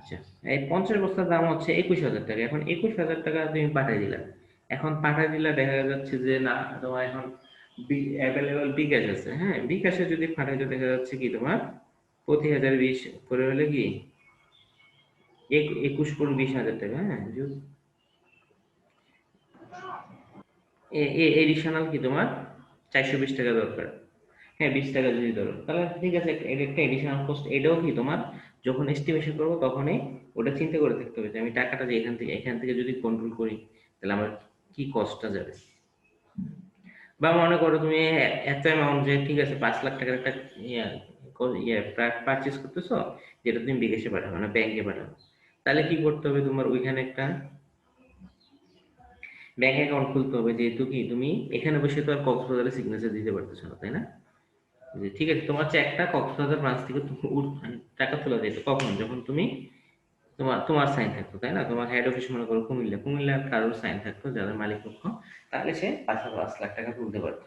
আচ্ছা, এই 50 বস্তার দাম হচ্ছে 21,000 টাকা। এখন 21,000 টাকা তুমি পাঠিয়ে দিলা, এখন পাঠিয়ে দিলে দেখা যাচ্ছে যে না তোমার এখন অ্যাভেলেবল বিকাশ আছে। হ্যাঁ, বিকাশে যদি পাঠাইতে দেখা যাচ্ছে কি তোমার প্রতি 1020 করে হলে কি 21 করে 20,000 টাকা। হ্যাঁ, এডিশনাল কি তোমার 420 টাকা দরকার। হ্যাঁ, 20 টাকা যদি ধরো তাহলে ঠিক আছে, এটা একটা এডিশনাল কস্ট। এটাও কি তোমার যখন এস্টিমেশন করবো তখনই ওটা চিন্তা করে থাকতে হবে যে আমি টাকাটা যে এখান থেকে যদি কন্ট্রোল করি তাহলে আমার কি কস্টটা যাবে। বা মনে করো তুমি এত অ্যামাউন্ট যে ঠিক আছে 5 লাখ টাকার একটা ইয়া ইয়ে পারচেস করতেছো, যেটা তুমি বিকাশে পাঠাবো না ব্যাংকে পাঠাবো, তাহলে কি করতে হবে তোমার ওইখানে একটা ব্যাংক অ্যাকাউন্ট খুলতে হবে। যেহেতু কি তুমি এখানে বসে তো আর কক্সবাজারে সিগনেচার দিতে পারতেছো না, তাই না? যে ঠিক আছে তোমার চেকটা কক্সবাজার ব্রাঞ্চ থেকে টাকা তোলা যেত কখন, যখন তুমি তোমার সাইন থাকতো, তাই না? তোমার হেড অফিস মনে করো কুমিল্লার কারোর সাইন থাকতো যাদের মালিক পক্ষ, তাহলে সে 5 লাখ টাকা তুলতে পারতো।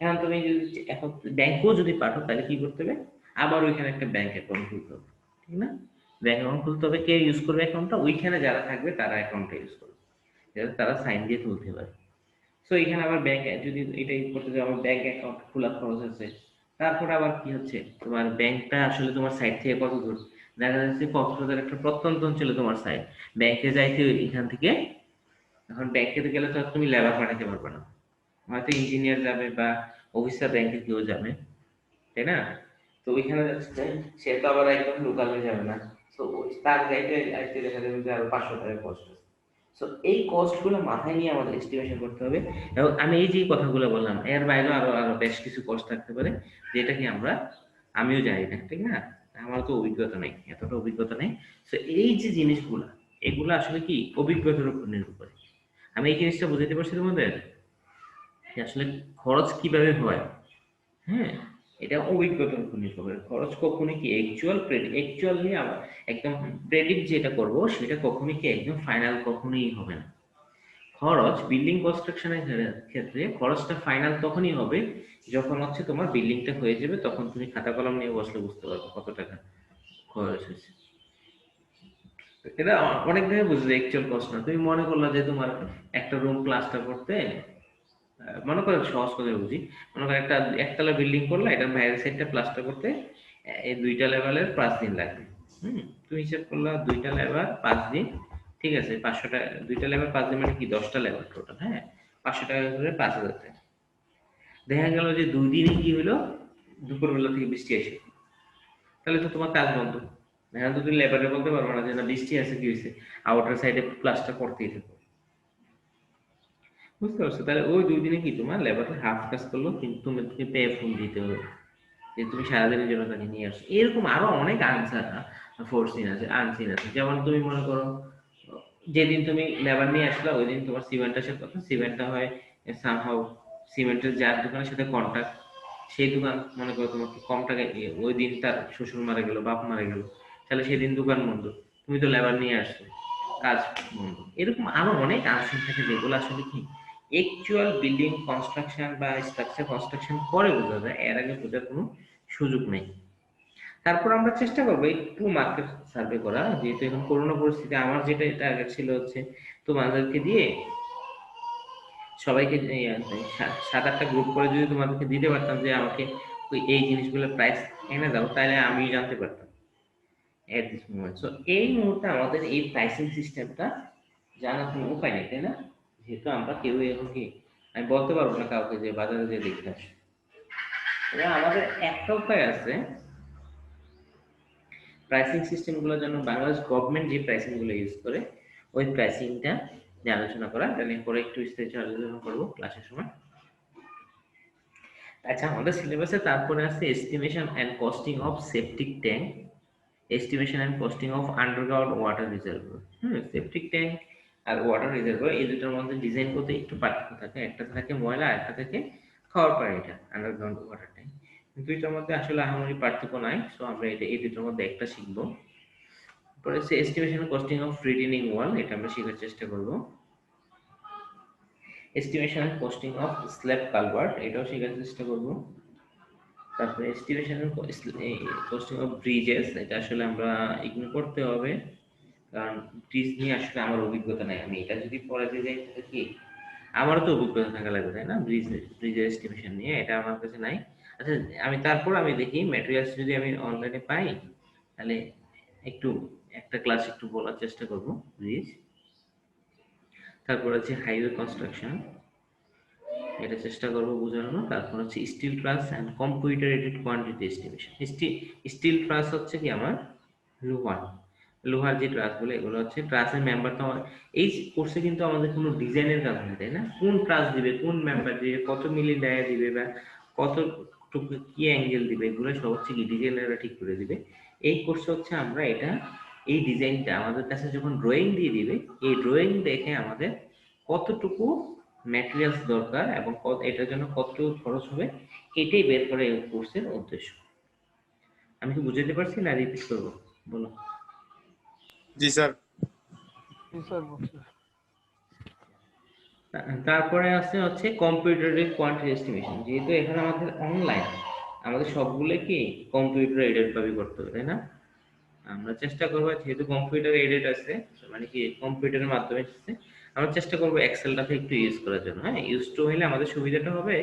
এখন তুমি যদি এখন ব্যাংকেও যদি পাঠো তাহলে কি করতে হবে, আবার ওইখানে একটা ব্যাংক অ্যাকাউন্ট খুলতে হবে, ঠিক না? ব্যাংক অ্যাকাউন্ট খুলতে হবে, কে ইউজ করবে অ্যাকাউন্টটা? ওইখানে যারা থাকবে তারা অ্যাকাউন্টটা ইউজ করবে, যাতে তারা সাইন দিয়ে তুলতে পারে। সো এখানে আবার ব্যাংক যদি এটাই করতে যাও আমার ব্যাংক অ্যাকাউন্ট খোলা খরচ আছে। তারপর আবার কি হচ্ছে তোমার ব্যাংকটা আসলে তোমার সাইড থেকে কত দূর, দেখা যাচ্ছে কক্সবাজার একটা প্রত্যন্ত অঞ্চলে তোমার সাইড, ব্যাংকে যাইতে এখান থেকে, এখন ব্যাংকে গেলে তো আর তুমি লেবার পাঠাতে পারবে না, হয়তো ইঞ্জিনিয়ার যাবে বা অফিসার ব্যাংকে কেউ যাবে, তাই না? তো ওইখানে যাচ্ছে সে তো আবার একদম লোকাল হয়ে যাবে না। তো তার যাইতে আইতে দেখা যাবে যে আরো 500 টাকা কষ্ট। সো এই কস্ট গুলো মাথায় নিয়ে আমাদের এস্টিমেশন করতে হবে। এবং আমি এই যে কথাগুলো বললাম এর বাইরেও আরো আরো বেশ কিছু কস্ট থাকতে পারে, যেটা কি আমিও জানি না, ঠিক না? আমার তো অভিজ্ঞতা নেই, এতটা অভিজ্ঞতা নেই। তো এই যে জিনিসগুলা, এগুলো আসলে কি অভিজ্ঞতার উপর নির্ভর করে। আমি এই জিনিসটা বুঝাতে পারছি তোমাদের যে আসলে খরচ কিভাবে হয়। হ্যাঁ, এটা অভিজ্ঞতার উপর নির্ভর করে। খরচ কখনোই কি অ্যাকচুয়ালি একদম প্রেডিক্ট যেটা করব সেটা কখনোই কি একদম ফাইনাল কখনোই হবে না। খরচ বিল্ডিং কনস্ট্রাকশনের ক্ষেত্রে খরচটা ফাইনাল তখনই হবে যখন হচ্ছে তোমার বিল্ডিংটা হয়ে যাবে, তখন তুমি খাতা কলম নিয়ে বসলে বুঝতে পারবে কত টাকা খরচ হয়েছে। এটা অনেক ভাবে বুঝবে, অ্যাকচুয়াল কস্ট না। তুমি মনে করলা যে তোমার একটা রুম প্লাস্টার করতে মনে করো সহজ করে বুঝি, মনে করো একটা একতলা বিল্ডিং করলে এটার বাইরের সাইডটা প্লাস্টার করতে এই 2টা লেভেলের 5 দিন লাগবে। তুমি হিসাব করলা 2টা লেবার 5 দিন, ঠিক আছে 500 টাকা। 2টা লেবার 5 দিন মানে কি 10টা লেবার টোটাল। হ্যাঁ, 500 টাকা করে 5,000 টাকা। দেখা গেল যে 2 দিনে কি হলো, দুপুরবেলা থেকে বৃষ্টি আসে, তাহলে তো তোমার কাজ বন্ধ। এখন তো তুমি লেবারে বলতে পারবো না যে না বৃষ্টি আছে কি হয়েছে, আউটার সাইডে প্লাস্টার করতেই থাকো। বুঝতে পারছো? তাহলে ওই 2 দিনে কি তোমার লেবারের হাফ কাজ করলো, কিন্তু তোমাকে পে ফুল দিতে হবে যে তুমি সারাদিনের জন্য তাকে নিয়ে আসছো। এরকম আরো অনেক আনসার ফোরসিন আছে, আনসিন আছে। যেমন তুমি মনে করো যেদিন তুমি লেবার নিয়ে আসলা ওই দিন তোমার সিমেন্ট আসার কথা, সিমেন্টটা হয় সামহাও সিমেন্টের যার দোকানের সাথে কন্ট্যাক্ট, সেই দোকান মনে করো তোমাকে কম টাকায় দিয়ে ওই দিন তার শ্বশুর মারা গেল, বাপ মারা গেল, তাহলে সেদিন দোকান বন্ধ, তুমি তো লেবার নিয়ে আসছো, কাজ বন্ধ। এরকম আরো অনেক আনসার থাকে যেগুলো আসলে কি অ্যাকচুয়াল বিল্ডিং কনস্ট্রাকশন বা স্ট্রাকচার কনস্ট্রাকশন পরে বোঝা যায়, এর আগে বোঝার কোনো সুযোগ নেই। তারপর আমরা চেষ্টা করবো একটু মার্কেট সার্ভে করা, যেহেতু এখন করোনা পরিস্থিতি। আমার যেটা টার্গেট ছিল হচ্ছে তোমাদেরকে দিয়ে সবাইকে 7-8টা গ্রুপ করে যদি তোমাদেরকে দিতে পারতাম যে আমাকে ওই এই জিনিসগুলোর প্রাইস এনে দাও, তাহলে আমি জানতে পারতাম এট দিস মোমেন্ট। সো এই মুহূর্তে আমাদের এই প্রাইসিং সিস্টেমটা জানার কোনো উপায় নেই, তাই না? যেহেতু আমরা কেউ এখন কি আমি বলতে পারবো না কাউকে যে বাজারে যে দেখে আসে। এবার আমাদের একটা উপায় আছে প্রাইসিং সিস্টেমগুলোর জন্য। বাংলাদেশ গভর্নমেন্ট যে প্রাইসিংগুলো ইউজ করে ওই প্রাইসিংটা নিয়ে আলোচনা করা, এটা নিয়ে পরে একটু বিস্তারিত আলোচনা করবো ক্লাসের সময়। আচ্ছা, আমাদের সিলেবাসে তারপরে আছে estimation and costing of septic tank, estimation and costing of underground water reservoir. Septic tank আর ওয়াটার রিজার্ভার এই দুটোর মধ্যে ডিজাইন করতে একটু পার্থক্য থাকে। একটা থাকে ময়লা, একটা থেকে খাওয়ার পানিটা আন্ডারগ্রাউন্ড ওয়াটার ট্যাঙ্ক। দুইটার মধ্যে আসলে আহামরি পার্থক্য নাই। সো আমরা এটা এই দুটোর মধ্যে একটা শিখবো। পরে হচ্ছে এস্টিমেশন কস্টিং অফ রিটেনিং ওয়াল, এটা আমরা শেখার চেষ্টা করব। Estimation costing of slab culvert, এটাও শেখার চেষ্টা করব। তারপরে এস্টিমেশন কস্টিং অফ ব্রিজেস, এটা আসলে আমরা ইগনোর করতে হবে। কারণ ব্রিজ নিয়ে আসলে আমার অভিজ্ঞতা নাই। আমি এটা যদি পড়াতে যাই তাহলে কি আমারও তো অভিজ্ঞতা থাকা লাগবে, তাই না? ব্রিজের এস্টিমেশন নিয়ে এটা আমার কাছে নাই। আচ্ছা, আমি দেখি ম্যাটেরিয়ালস যদি আমি অনলাইনে পাই তাহলে একটু একটা ক্লাস একটু বলার চেষ্টা করব। ব্রিজ, তারপর আছে হাইওয়ে কনস্ট্রাকশন, এটা চেষ্টা করব বোঝানোর। তারপর হচ্ছে steel truss and computer aided quantity estimation. Steel truss হচ্ছে কি আমার লোহার লোহার যে ট্রাসগুলো, এগুলো হচ্ছে ট্রাসের মেম্বার। তো এই কোর্সে কিন্তু আমাদের কোনো ডিজাইনের কাজ নেই, তাই না? কোন ট্রাস দিবে, কোন মেম্বার দিবে, কত মিলি ডায়া দিবে, বা কতটুকু কি অ্যাঙ্গেল দিবে, এগুলো সব হচ্ছে কি ডিজাইনাররা ঠিক করে দিবে। এই কোর্সে হচ্ছে আমরা এটা এই ডিজাইনটা আমাদের কাছে যখন ড্রয়িং দিয়ে দিবে, এই ড্রয়িং দেখে আমাদের কতটুকু ম্যাটেরিয়ালস দরকার এবং এটার জন্য কতটুকু খরচ হবে, এটাই বের করে এই কোর্সের উদ্দেশ্য। আমি কি বুঝাতে পারছি না রিপিট করবো? বলো। জি স্যার। তারপরে আছে হচ্ছে কম্পিউটারের কোয়ান্টিটি এস্টিমেশন। যেহেতু এখানে আমাদের অনলাইন, আমাদের সবগুলো কি কম্পিউটার এডেড ভাবে করতে হবে, তাই না? আমরা চেষ্টা করবো, যেহেতু কম্পিউটার এডেড আছে, মানে কি কম্পিউটারের মাধ্যমে আছে, আমরা চেষ্টা করবো এক্সেলটাকে একটু ইউজ করার জন্য। হ্যাঁ, ইউজ টু হইলে আমাদের সুবিধাটা হবে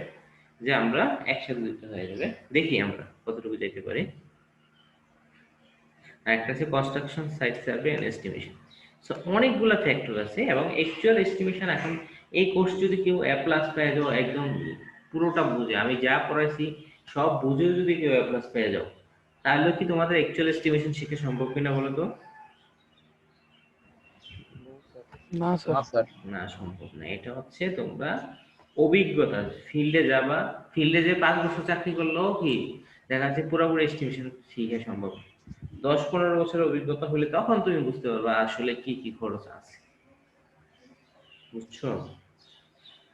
যে আমরা একসাথে দিতে হয়ে যাবে। দেখি আমরা কতটুকু যেতে পারি। আর একটা আছে construction site survey and estimation. So অনেকগুলো ফ্যাক্টর আছে এবং অ্যাকচুয়াল এস্টিমেশন এখন এই কোর্স যদি কেউ এ প্লাস পেয়ে যাও, একদম পুরোটা বুঝে, আমি যা পড়াইছি সব বুঝে যদি কেউ এ প্লাস পেয়ে যাও, তাহলে কি তোমাদের অ্যাকচুয়াল এস্টিমেশন শেখা সম্ভব কিনা বলো তো? না স্যার। না, সম্ভব না। এটা হচ্ছে তোমরা অভিজ্ঞতা, ফিল্ডে যাবা, ফিল্ডে যে 5 বছর চাকরি করলেও কি দেখা যাচ্ছে পুরোপুরি এস্টিমেশন শিখা সম্ভব। 10-15 বছরের অভিজ্ঞতা হলে তখন তুমি বুঝতে পারবা আসলে কি কি খরচ আছে, বুঝছো?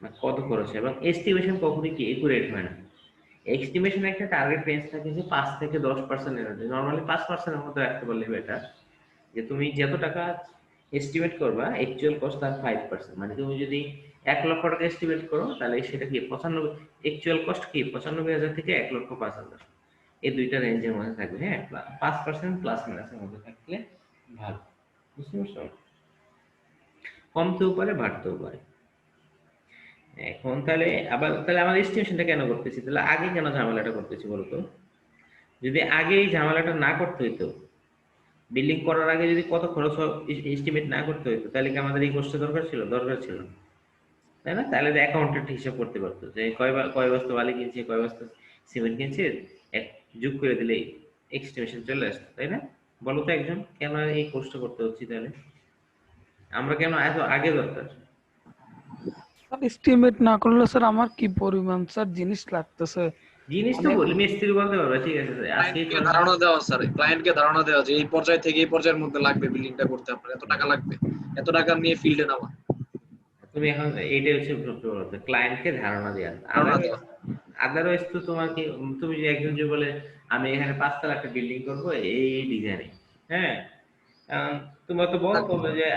না কত খরচ। এবং এস্টিমেশন কখনোই কি একুরেট হয় না। এস্টিমেশন একটা টার্গেট রেঞ্জ থাকে যে 5 থেকে 10% এনার্জি, নরমালি 5% মতো রাখতে পারলে বেটার। যে তুমি যত টাকা এস্টিমেট করবা অ্যাকচুয়াল কস্ট তার 5%। মানে তুমি যদি 1 লক্ষ টাকা এস্টিমেট করো তাহলে সেটা কি 95, অ্যাকচুয়াল কস্ট কি 95,000 থেকে 1,05,000, এই দুইটা রেঞ্জের মধ্যে থাকবে। হ্যাঁ, 5% প্লাস মাইনাসের মধ্যে থাকলে ভালো। বুঝতে পারছো? কমতেও পারে, বাড়তেও পারে। এখন তাহলে আমরা এস্টিমেশনটা কেন করতেছি, তাহলে আগে কেন ঝামেলাটা করতেছি বলতো? যদি আগে এই ঝামেলাটা না করতে হইতো, বিল্ডিং করার আগে যদি কত খরচ এস্টিমেট না করতে হইতো, তাহলে কি আমাদের এই কোর্সটা দরকার ছিল? দরকার ছিল, তাই না? তাহলে তো অ্যাকাউন্টেন্ট হিসাব করতে পারতো যে কয় বস্তা বালি কিনছে, কয় বস্তা সিমেন্ট কিনছে, এক যোগ করে দিলেই এস্টিমেশন চলে আসতো, তাই না? বলো তো একজন, কেন এই কোর্সটা করতে হচ্ছে তাহলে? আমরা কেন এত আগে দরকার? এস্টিমেট না করলে স্যার আমার কি পরিমাণ স্যার জিনিস লাগতেছে। জিনিস তো বলি মিস্ত্রি বলতে পারবে, ঠিক আছে, আজকে ক্লায়েন্টকে ধারণা দেওয়া স্যার, ক্লায়েন্টকে ধারণা দেওয়া যে এই পর্যায় থেকে এই পর্যায়ের মধ্যে লাগবে বিল্ডিংটা করতে, আপনার এত টাকা লাগবে, এত টাকা নিয়ে ফিল্ডে নামা। তুমি এখন এইটাই হচ্ছে সবচেয়ে ক্লায়েন্টকে ধারণা দেওয়া। ধারণা দেওয়া। আদারওয়াইজ তো তোমার কি, তুমি যে একজন যে বলে আমি এখানে 5 তলা একটা বিল্ডিং করবো এই ডিজাইনে, হ্যাঁ, তোমার তো বলতে হবে যে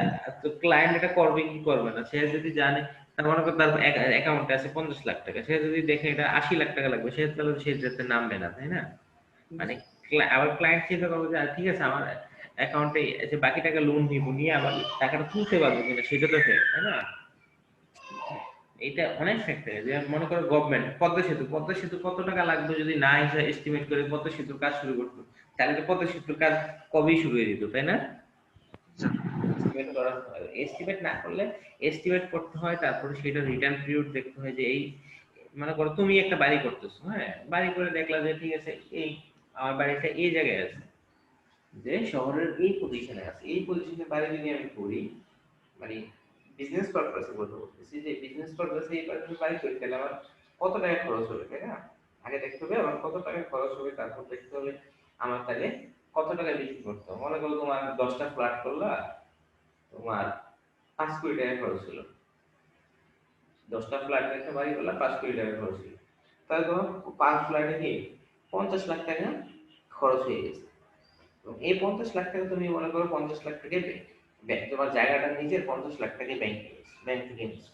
তো ক্লায়েন্ট এটা করবে কি করবে না। সে যদি জানে, তার মনে করো তার অ্যাকাউন্টে আছে 50 লাখ টাকা, সে যদি দেখে এটা 80 লাখ টাকা লাগবে, সে তাহলে সে যেতে নামবে না, তাই না? মানে আবার ক্লায়েন্ট চিন্তা করবে যে ঠিক আছে আমার অ্যাকাউন্টে যে বাকি টাকা লোন নিব, নিয়ে আবার টাকাটা তুলতে পারবো কিনা সেটা তো ফেক, তাই না? এটা অনেক ফ্যাক্টর। যে মনে করো গভর্নমেন্ট পদ্মা সেতু কত টাকা লাগবে যদি না হিসাবে এস্টিমেট করে পদ্মা সেতুর কাজ শুরু করতো, তাহলে তো পদ্মা সেতুর কাজ কবেই শুরু হয়ে যেত, তাই না? এস্টিমেট না করলে এস্টিমেট করতে হয়, তারপরে সেটা রিটার্ন পিরিয়ড দেখতে হয় যে এই মনে করো তুমি একটা বাড়ি করতেছো, হ্যাঁ, বাড়ি করে দেখলা যে ঠিক আছে এই আমার বাড়িটা এই জায়গায় আছে, যে শহরের এই পজিশনে আছে, এই পজিশনে বাড়ি যদি আমি করি, মানে বিজনেস পারপাসে কথা বলতেছি, যে বিজনেস পারপাসে এই পারপাসে বাড়ি করি, তাহলে আমার কত টাকা খরচ হবে, তাই না? আগে দেখতে হবে আমার কত টাকা খরচ হবে, তারপর দেখতে হবে আমার তাহলে কত টাকা বিক্রি করতে হবে। মনে করো তোমার 10টা ফ্ল্যাট করলা, তোমার 5 কোটি টাকা খরচ হলো। 10টা ফ্ল্যাটের একটা বাড়ি করলা, 5 কোটি টাকা খরচ হলো। তাহলে তোমার 5 ফ্ল্যাটে কি 50 লাখ টাকা খরচ হয়ে গেছে। এই 50 লাখ টাকা তুমি মনে করো 50 লাখ টাকা ব্যাংক, তোমার জায়গাটা নিজের 50 লাখ টাকা ব্যাংক থেকে নিচ্ছ।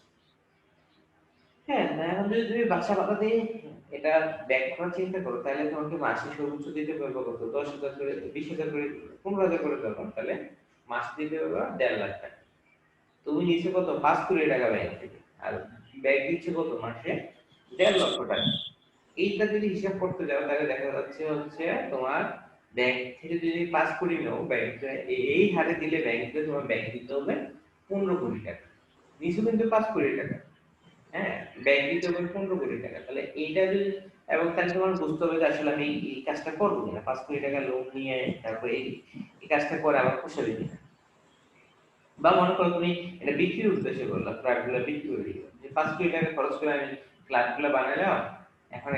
হ্যাঁ, এখন যদি তুমি বাসা ভাড়া দিয়ে এটা ব্যাংক করার চিন্তা করো, তাহলে তোমাকে মাসে সর্বোচ্চ দিতে পারবো কত? 10,000 করে, 20,000 করে, 15,000 করে দেবো, তাহলে মাস দিতে হবে 1.5 লাখ টাকা। তুমি নিচে কত 5 কোটি টাকা ব্যাংক থেকে, আর ব্যাংক দিচ্ছে কত মাসে 1.5 লক্ষ টাকা। এইটা যদি হিসাব করতে যাও তাহলে দেখা যাচ্ছে হচ্ছে তোমার ব্যাংক থেকে যদি 5 কোটি নাও, ব্যাংকে এই হারে দিলে ব্যাংকে তোমার ব্যাংক দিতে হবে 15 কোটি টাকা, নিচে কিন্তু 5 কোটি টাকা। হ্যাঁ, ব্যাংক দিতে হবে 15 কোটি টাকা। তাহলে এইটা যদি, এবং তাহলে তোমার বুঝতে হবে যে আসলে আমি এই কাজটা করবো কিনা, 5 কোটি টাকা লোন নিয়ে তারপরে এই কাজটা করে আমার পোষাবে কিনা। বা মনে করো তুমি এটা বিক্রির উদ্দেশ্যে করলা, ফ্ল্যাটগুলো বিক্রি করে দিলো, যে 5 কোটি টাকা খরচ করে আমি ফ্ল্যাটগুলো বানালাম, এখন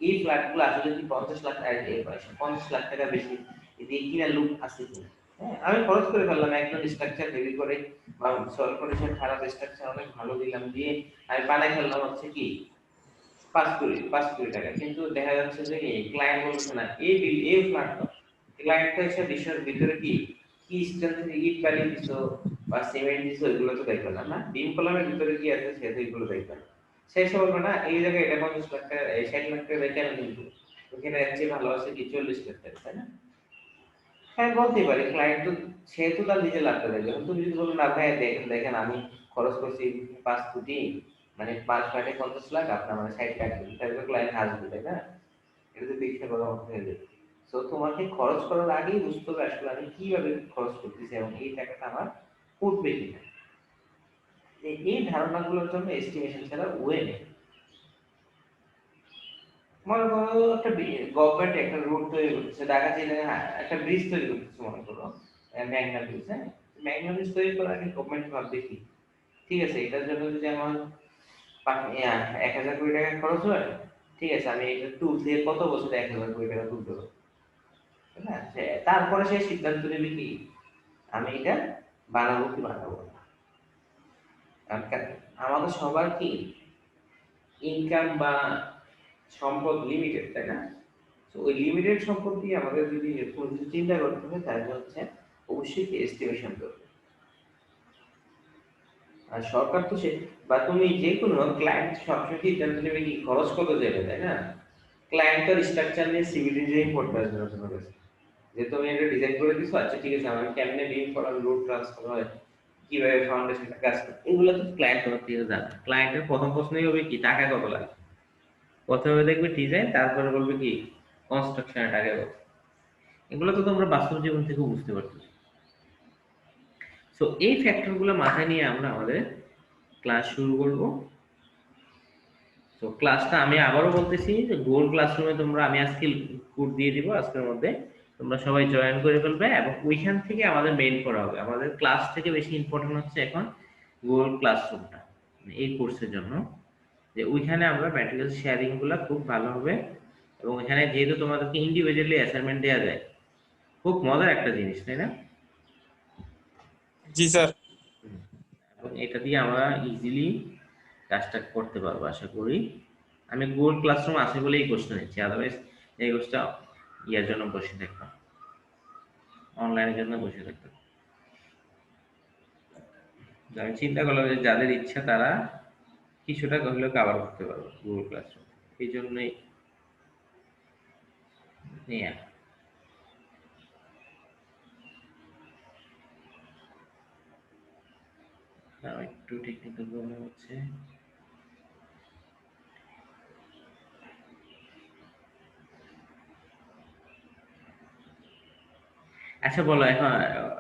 এই ফ্ল্যাটগুলো আসলে কি 50 লাখ টাকা দিয়ে 50 লাখ টাকা বেশি দিয়ে কিনা লোক আছে কিনা। হ্যাঁ, আমি খরচ করে ফেললাম একদম স্ট্রাকচার হেভি করে, বা সলভ করেছে খারাপ স্ট্রাকচার অনেক ভালো দিলাম দিয়ে আমি বানাই ফেললাম হচ্ছে কি 5 কোটি টাকা, কিন্তু দেখা যাচ্ছে যে ক্লায়েন্ট বলছে না এই ফ্ল্যাট না, ক্লায়েন্ট তো এসে বিষয়ের ভিতরে কি কি স্ট্রেংথ ইট বালি দিছো বা সিমেন্ট দিছো এগুলো তো দেখবে না, না বিম কলামের ভিতরে কি আছে সেটা এগুলো দেখবে না। সেই সব বলবে না এই জায়গায় এটা 50 লাখ টাকা 60 লাখ টাকা বেচে আমি কিন্তু ওখানে এর চেয়ে ভালো আছে কি 40 লাখ টাকা, তাই না? হ্যাঁ, বলতেই পারি ক্লায়েন্ট তো, সে তো তার নিজে লাভটা দেখবে। এখন তুমি যদি বলো না ভাই দেখেন দেখেন আমি খরচ করছি 5 কোটি, মানে 5 লাখে 50 লাখ, আপনার মানে 60 লাখ দিন, তাহলে তো ক্লায়েন্ট হাসবে, তাই না? এটা তো দেখতে করা মতো হয়ে যাবে। সো তোমাকে খরচ করার আগেই বুঝতে হবে আসলে আমি কিভাবে খরচ করতেছি এবং এই টাকাটা আমার উঠবে কিনা। এই ধারণাগুলোর জন্য এস্টিমেশন ছাড়া ওয়ে নেই। মনে করো একটা গভর্নমেন্ট একটা রোড তৈরি করতেছে, ঢাকা জেলায় একটা ব্রিজ তৈরি করতেছে, মনে করো মেঘনা ব্রিজ। হ্যাঁ, মেঘনা ব্রিজ তৈরি করার আগে গভর্নমেন্ট ভাববে কি, ঠিক আছে এটার জন্য যদি আমার 1,000 কোটি টাকা খরচ হয়, ঠিক আছে আমি এটা তুলতে কত বছরে 1,000 কোটি টাকা তুলতে পারবো, তাই না? তারপরে সে সিদ্ধান্ত নেবে কি আমি এটা বানাবো কি বানাবো না। আমাদের সবার কি ইনকাম বা সম্পদ লিমিটেড, তাই না? তো ওই লিমিটেড সম্পদ দিয়ে আমাদের যদি কোনো কিছু চিন্তা করতে হয় তাহলে হচ্ছে অবশ্যই এস্টিমেশন করবে। আর সরকার তো সে, বা তুমি যে কোনো ক্লায়েন্ট সবসময় সিদ্ধান্ত নেবে কি খরচ কত যাবে, তাই না? ক্লায়েন্ট তো স্ট্রাকচার নিয়ে সিভিল ডিজাইন করতে আসবে না তোমার কাছে, যে তুমি এটা ডিজাইন করে দিছো, আচ্ছা ঠিক আছে আমার কেমনে বিম করা লোড ট্রান্সফার হয়, কিভাবে ফাউন্ডেশনটা কাজ করে, এগুলো তো ক্লায়েন্ট তোমার থেকে জানে। ক্লায়েন্টের প্রথম প্রশ্নই হবে কি টাকা কত লাগে, প্রথমে দেখবে ডিজাইন, তারপরে বলবে কি কনস্ট্রাকশনের টাকা কত। এগুলো তো তোমরা বাস্তব জীবন থেকে বুঝতে পারতেছো। সো এই ফ্যাক্টরগুলো মাথায় নিয়ে আমরা আমাদের ক্লাস শুরু করব। তো ক্লাসটা আমি আবারও বলতেছি যে গুগল ক্লাসরুমে তোমরা, আমি আজকে কোড দিয়ে দিব আজকের মধ্যে, তোমরা সবাই জয়েন করে ফেলবে এবং ওইখান থেকে আমাদের মেইন করা হবে। আমাদের ক্লাস থেকে বেশি ইম্পর্টেন্ট হচ্ছে এখন গুগল ক্লাসরুমটা এই কোর্সের জন্য, যে ওইখানে আমরা ম্যাটেরিয়াল শেয়ারিং গুলা খুব ভালো হবে। এবং এখানে যেহেতু তোমাদেরকে ইন্ডিভিজুয়ালি অ্যাসাইনমেন্ট দেওয়া যায়, খুব মজার একটা জিনিস, তাই না? জি স্যার। এবং এটা দিয়ে আমরা ইজিলি কাজটা করতে পারবো আশা করি। আমি গুগল ক্লাসরুম আছে বলেই কোর্সটা নিচ্ছি, আদারওয়াইজ এই কোর্সটা ইয়ার জন্য বসে থাকতাম, অনলাইনের জন্য বসে থাকতাম। আমি চিন্তা করলাম যে যাদের ইচ্ছা তারা কিছুটা হলেও কভার করতে পারবো গুগল ক্লাসরুম, এই জন্যই নেয়া। একটু টেকনিক্যাল প্রবলেম হচ্ছে। আচ্ছা বলো, এখন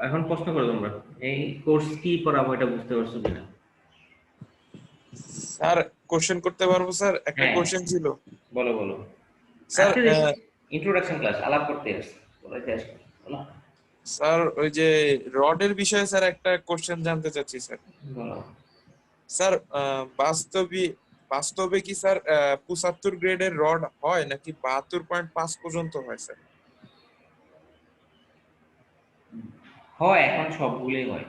এখন প্রশ্ন করো তোমরা, এই কোর্স কি পড়াবো এটা বুঝতে পারছো কিনা? স্যার কোশ্চেন করতে পারবো স্যার? একটা হ্যাঁ, কোশ্চেন ছিল বলো বলো। স্যার। আজকে ইন্ট্রোডাকশন ক্লাস আলাপ করতে আসছি, বলাইতে আসছি, বলো স্যার ওই যে রডের বিষয়ে স্যার একটা কোশ্চেন জানতে চাচ্ছি স্যার। বলো। স্যার বাস্তবে কি স্যার 75 গ্রেডের রড হয় নাকি 72.5 পর্যন্ত হয় স্যার? হয়, এখন সবগুলোই হয়,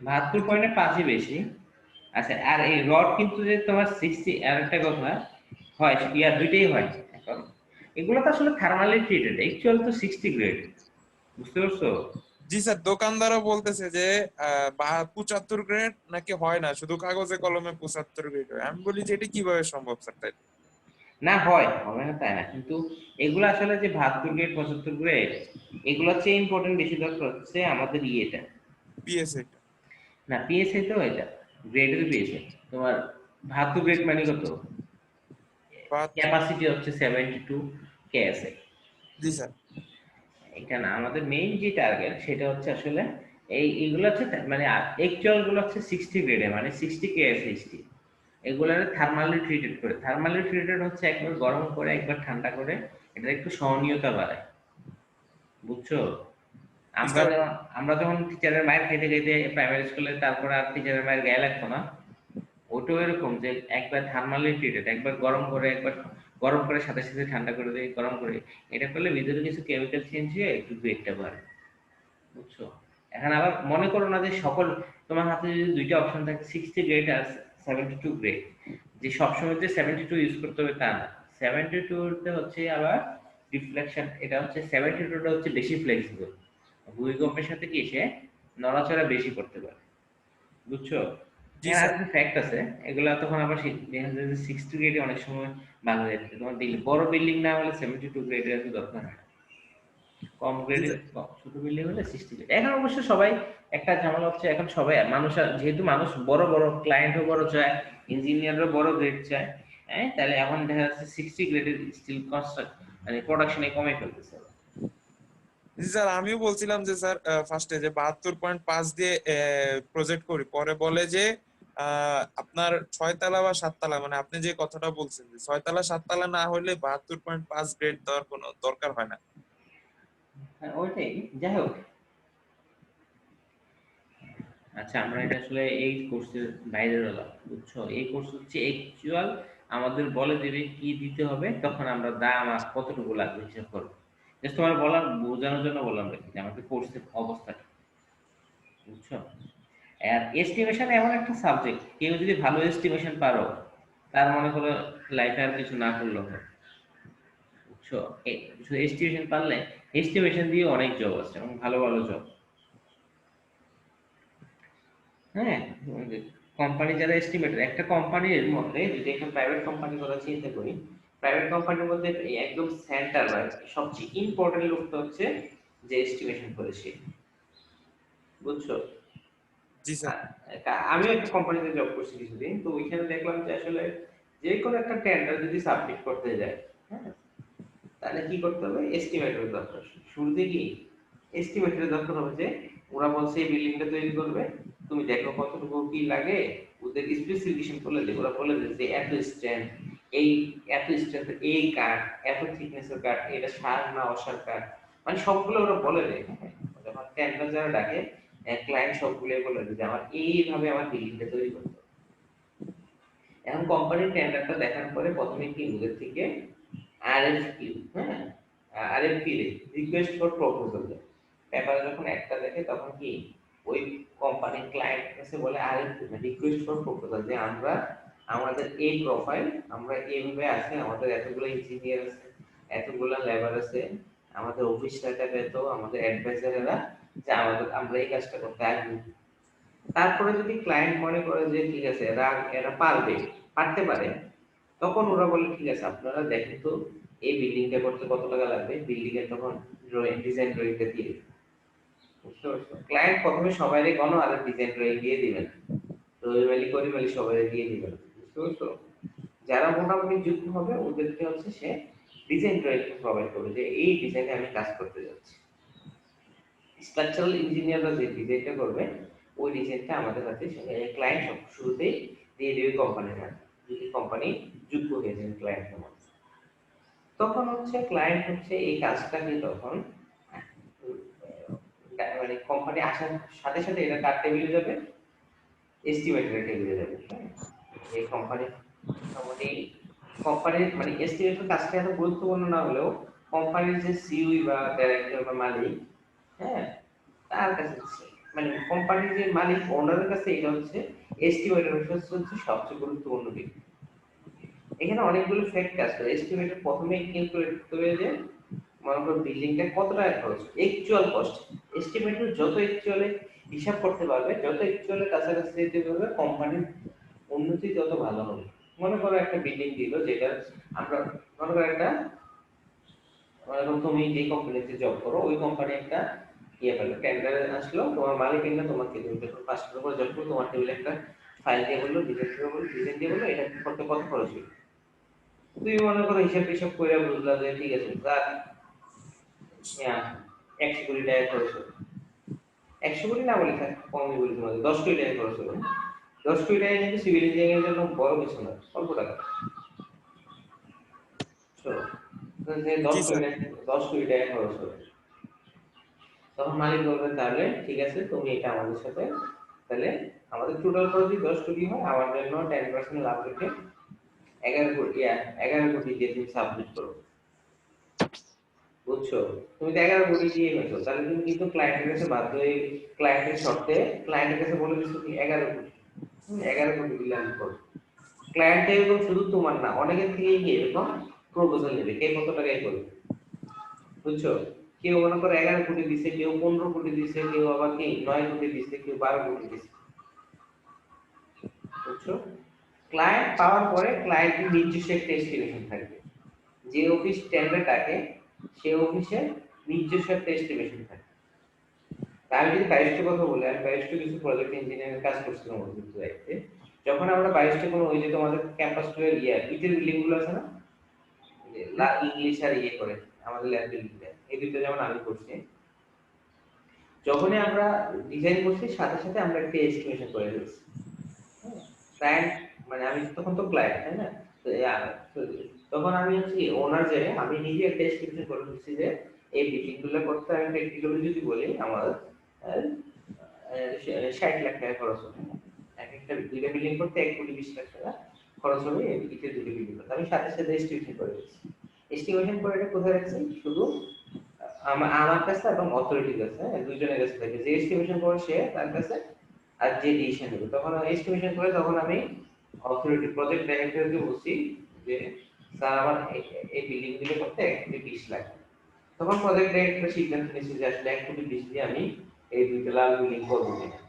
72.5ই বেশি। আচ্ছা, আর এই রড কিন্তু যে তোমার 60, আর একটা কথা হয় ইয়ার দুইটাই হয় এখন। এগুলো তো আসলে থার্মালি ট্রিটেড, অ্যাকচুয়াল তো 60 গ্রেড, বুঝতে পারছো? জি স্যার, দোকানদারও বলতেছে যে 75 গ্রেড নাকি হয় না, শুধু কাগজে কলমে 75 গ্রেড হয়। আমি বলি যে এটা কিভাবে সম্ভব স্যার? তাই না হবে না তাই না, কিন্তু এগুলো আসলে যে 72 গ্রেড 75 গ্রেড এগুলো হচ্ছে ইম্পর্টেন্ট, বেশি দরকার হচ্ছে আমাদের ইয়েটা। পিএসএ না পিএসআই তো এটা গ্রেডের পিএসআই তোমার 72 গ্রেড মানে কত, 72। ক্যাপাসিটি হচ্ছে 72 কেএসআই। জি স্যার। এখানে আমাদের মেইন যে টার্গেট সেটা হচ্ছে আসলে এইগুলো হচ্ছে মানে অ্যাকচুয়াল গুলো হচ্ছে 60 গ্রেডে মানে 60 কেএসএইচটি। এগুলো থার্মালি ট্রিটেড করে, থার্মালি ট্রিটেড হচ্ছে একবার গরম করে একবার ঠান্ডা করে এটা একটু সহনীয়তা বাড়ায়, বুঝছো? জি আমরা স্যার। যখন আমরা যখন টিচারের মায়ের খাইতে খাইতে প্রাইমারি স্কুলে তারপরে আর টিচারের মায়ের গায়ে লাগতো না, ওটাও এরকম যে একবার থার্মালি ট্রিটেড, একবার গরম করে একবার গরম করে সাথে সাথে ঠান্ডা করে দিয়ে গরম করে এটা করলে ভিতরে কিছু কেমিক্যাল চেঞ্জ হয়ে একটু গ্রেডটা বাড়ে, বুঝছো? এখন আবার মনে করো না যে সকল তোমার হাতে যদি দুইটা অপশন থাকে 60 গ্রেড আর 72 গ্রেড, যে সবসময় যে 72 ইউজ করতে হবে তা না। 72 তে হচ্ছে আবার রিফ্লেকশন, এটা হচ্ছে 72 টা হচ্ছে বেশি ফ্লেক্সিবল, ভূমিকম্পের সাথে কি সে নড়াচড়া বেশি করতে পারে, বুঝছো? জি এর স্যার। আরেকটা ফ্যাক্ট আছে, এগুলা তখন আবার 60 গ্রেডে অনেক সময় ভাঙা যাচ্ছে, তোমার বড় বিল্ডিং না হলে 72 গ্রেডের এত দরকার হয় না, কম জি গ্রেডের স্যার। ছোট বিল্ডিং হলে 60 গ্রেড। এখন অবশ্য সবাই একটা ঝামেলা হচ্ছে, এখন সবাই মানুষ যেহেতু মানুষ বড় বড় ক্লায়েন্টও বড় চায়, ইঞ্জিনিয়ারও বড় গ্রেড চায়, হ্যাঁ, তাহলে এখন দেখা যাচ্ছে 60 গ্রেডের স্টিল কনস্ট্রাক্ট মানে প্রোডাকশনে কমে ফেলতেছে। জি স্যার, আমিও বলছিলাম যে স্যার ফার্স্টে যে 72.5 দিয়ে প্রজেক্ট করি, পরে বলে যে আপনার 6 তলা বা 7 তলা, মানে আপনি যে কথাটা বলছেন যে 6 তলা 7 তলা না হলে 72.5 গ্রেড দেওয়ার কোনো দরকার হয় না। হ্যাঁ ওইটাই, যাই হোক। আচ্ছা আমরা এটা আসলে এই কোর্সের বাইরে হলাম, বুঝছো? এই কোর্স হচ্ছে অ্যাকচুয়াল আমাদের বলে দেবে কি দিতে হবে, তখন আমরা দাম আর কতটুকু লাগবে হিসাব করবো। জাস্ট তোমার বলার বোঝানোর জন্য বললাম আর কি যে আমাদের কোর্সের অবস্থাটা, বুঝছো? আর এস্টিমেশন এমন একটা সাবজেক্ট, কেউ যদি ভালো এস্টিমেশন পারো তার মনে করো লাইফে আর কিছু না করলেও হয়, বুঝছো? শুধু এস্টিমেশন পারলে এস্টিমেশন দিয়ে অনেক জব আছে এবং ভালো ভালো জব। হ্যাঁ, কোম্পানি যারা এস্টিমেটর, একটা কোম্পানির মধ্যে যদি একটা প্রাইভেট কোম্পানি কথা চিন্তা করি, প্রাইভেট কোম্পানির মধ্যে একদম সেন্টার বা সবচেয়ে ইম্পর্টেন্ট লোকটা হচ্ছে যে এস্টিমেশন করে সে, বুঝছো? জি স্যার। আমিও একটা কোম্পানিতে জব করছি কিছুদিন, তো ওইখানে দেখলাম যে আসলে যে কোনো একটা টেন্ডার যদি সাবমিট করতে যায়, হ্যাঁ, তাহলে কি করতে হবে, এস্টিমেটরের দরকার। শুরুতে কি এস্টিমেটরের দরকার হবে, যে ওরা বলছে এই বিল্ডিংটা তৈরি করবে, তুমি দেখো কতটুকু কি লাগে, ওদের স্পেসিফিকেশন বলে দেবে, ওরা বলে দেবে যে এত স্ট্রেন্থ, এই এত স্ট্রেন্থ, এই কাঠ, এত থিকনেসের কাঠ, এটা সার না অসার কাঠ, মানে সবগুলো ওরা বলে দেয়। হ্যাঁ, যখন টেন্ডার যারা ডাকে ক্লায়েন্ট সবগুলোই বলে দেয় যে আমার এইভাবে আমার বিল্ডিংটা তৈরি করতে হবে। এখন কোম্পানির টেন্ডারটা দেখার পরে প্রথমে কি ওদের থেকে আরএফকিউ, হ্যাঁ, আরএফপি রিকোয়েস্ট ফর প্রপোজাল, পেপারে যখন একটা দেখে তখন কি ওই কোম্পানির ক্লায়েন্ট কাছে বলে আরএফপি রিকোয়েস্ট ফর প্রপোজাল, যে আমরা আমাদের এই প্রোফাইল, আমরা এইভাবে আছে, আমাদের এতগুলো ইঞ্জিনিয়ার আছে, এতগুলো লেবার আছে, আমাদের অফিস স্টাফ এত, আমাদের অ্যাডভাইজারেরা, যে আমাদের আমরা এই কাজটা করতে আগ্রহী। তারপরে যদি ক্লায়েন্ট মনে করে যে ঠিক আছে এরা এরা পারতে পারে, তখন ওরা বলে ঠিক আছে আপনারা দেখেন তো এই বিল্ডিংটা করতে কত টাকা লাগবে, বিল্ডিং এর তখন ড্রয়িং ডিজাইন ড্রয়িংটা দিয়ে দিবে, বুঝতে পারছো? ক্লায়েন্ট প্রথমে সবাইরে গণ আর ডিজাইন ড্রয়িং দিয়ে দিবেন, রবিমালি করিমালি সবাইরে দিয়ে দিবেন, বুঝতে পারছো? যারা মোটামুটি যুক্ত হবে ওদেরকে হচ্ছে সে ডিজাইন ড্রয়িং প্রোভাইড করবে, যে এই ডিজাইনে আমি কাজ করতে যাচ্ছি। স্ট্রাকচারাল ইঞ্জিনিয়াররা যে ডিজাইনটা করবে ওই ডিজাইনটা আমাদের হাতে ক্লায়েন্ট সব শুরুতেই দিয়ে দেবে কোম্পানির হাতে, যদি কোম্পানি যুক্ত হয়ে যায় ক্লায়েন্টের মধ্যে, তখন হচ্ছে ক্লায়েন্ট হচ্ছে এই কাজটাকে তখন মানে কোম্পানি আসার সাথে সাথে এটা কার টেবিলে যাবে, এস্টিমেটরের টেবিলে যাবে। হ্যাঁ, এই কোম্পানি মোটামুটি কোম্পানির মানে এস্টিমেটর কাজটা এত গুরুত্বপূর্ণ না হলেও কোম্পানির যে সিইও বা ডাইরেক্টর বা মালিক, হ্যাঁ, তার কাছে হচ্ছে মানে কোম্পানির যে মালিক ওনারের কাছে এটা হচ্ছে এস্টিমেটর হচ্ছে সবচেয়ে গুরুত্বপূর্ণ দিক। এখানে অনেকগুলো ফ্যাক্ট আছে, এস্টিমেটর প্রথমে ক্যালকুলেট করতে হবে যে মনে করো বিল্ডিংটা কত টাকা খরচ, অ্যাকচুয়াল কস্ট। এস্টিমেটর যত অ্যাকচুয়ালি হিসাব করতে পারবে, যত অ্যাকচুয়ালি কাছাকাছি যেতে পারবে, কোম্পানির উন্নতি তত ভালো হবে। মনে করো একটা বিল্ডিং দিল, যেটা আমরা মনে করো একটা, মনে করো তুমি যে কোম্পানিতে জব করো ওই কোম্পানি একটা ইয়ে পেলো, টেন্ডার আসলো, তোমার মালিক এনে তোমাকে তুমি যখন 5টার উপরে জব করো, তোমার টেবিলে একটা ফাইল দিয়ে বললো, ডিজাইন দিয়ে বললো এটা করতে কত খরচ হইল। তুমি মনে করো হিসাব টিসাব করে বুঝলা যে ঠিক আছে স্যার 100 কোটি টাকা খরচ হবে, 100 কোটি না বলি, কমই বলি, তোমাদের 10 কোটি টাকা খরচ হবে। 10 কোটি টাকা কিন্তু সিভিল ইঞ্জিনিয়ারিং এর জন্য বড় কিছু না, অল্প টাকা। শোনো, যে জি স্যার। 10 কোটি টাকা খরচ হবে, তখন মালিক বলবে তাহলে ঠিক আছে তুমি এটা আমাদের সাথে, তাহলে আমাদের টোটাল খরচ যদি 10 কোটি হয়, আমার জন্য 10% লাভ রেখে 11 কোটি, 11 কোটি দিয়ে তুমি সাবমিট করো। বুঝছো? তুমি তো 11 কোটি দিয়ে নিছো, তাহলে তুমি কিন্তু ক্লায়েন্টের কাছে বাধ্য হয়ে, ক্লায়েন্টের শর্তে ক্লায়েন্টের কাছে বলে দিচ্ছ কি 11 কোটি, তুমি 11 কোটি দিলে আমি করবো। ক্লায়েন্ট এরকম শুধু তোমার না, অনেকের থেকে গিয়ে এরকম প্রপোজাল নেবে, কে কত টাকায় করবে। বুঝছো? কেউ মনে করো 11 কোটি দিছে, কেউ 15 কোটি দিছে, কেউ আবার কি 9 কোটি দিছে, কেউ 12 কোটি দিছে। বুঝছো? ক্লায়েন্ট পাওয়ার পরে ক্লায়েন্টের নিজস্ব একটা এস্টিমেশন থাকবে, যে অফিস টেন্ডার ডাকে সে অফিসে নিজস্ব একটা এস্টিমেশন থাকে। তা আমি যদি 22টা কথা বলি, আমি 22টা কিছু প্রজেক্ট ইঞ্জিনিয়ারিং কাজ করছিলাম অতিরিক্ত দায়িত্বে। যখন আমরা 22টা কোনো ওই যে তোমাদের ক্যাম্পাস টুয়ের ইটের বিল্ডিং গুলো আছে না, ইংলিশ আর ইয়ে করে আমাদের ল্যাব বিল্ডিংটা, এই দুটো যেমন আমি করছি, যখনই আমরা ডিজাইন করছি সাথে সাথে আমরা একটা এস্টিমেশন করে দিচ্ছি। ক্লায়েন্ট মানে আমি তখন তো ক্লায়েন্ট, তাই না? তো তো তখন আমি হচ্ছে ওনার যে আমি নিজে একটা এস্টিমেশন করে দিচ্ছি যে এই বিল্ডিং গুলো করতে আমি প্র্যাকটিক্যালি যদি বলি আমার 60 লাখ টাকা খরচ হবে। এক একটা দুইটা বিল্ডিং করতে 1,20,00,000 টাকা খরচ হবে, এই দুইটা বিল্ডিং করতে। আমি সাথে সাথে এস্টিমেশন করে দিচ্ছি। এস্টিমেশন করে এটা কোথায় রাখছি? শুধু আমার কাছে এবং অথরিটির কাছে, দুইজনের কাছে থাকে। যে এস্টিমেশন করে সে তার কাছে, আর যে ডিসিশন নেবে তখন এস্টিমেশন করে তখন আমি অথরিটি প্রজেক্ট ডাইরেক্টরকে বলছি যে স্যার আমার এই বিল্ডিং গুলো করতে 1,20,00,000। তখন প্রজেক্ট ডাইরেক্টর সিদ্ধান্ত নিচ্ছে যে আসলে 1,20,00,000 দিয়ে আমি এই দুইটা লাল বিল্ডিং করবো কিনা।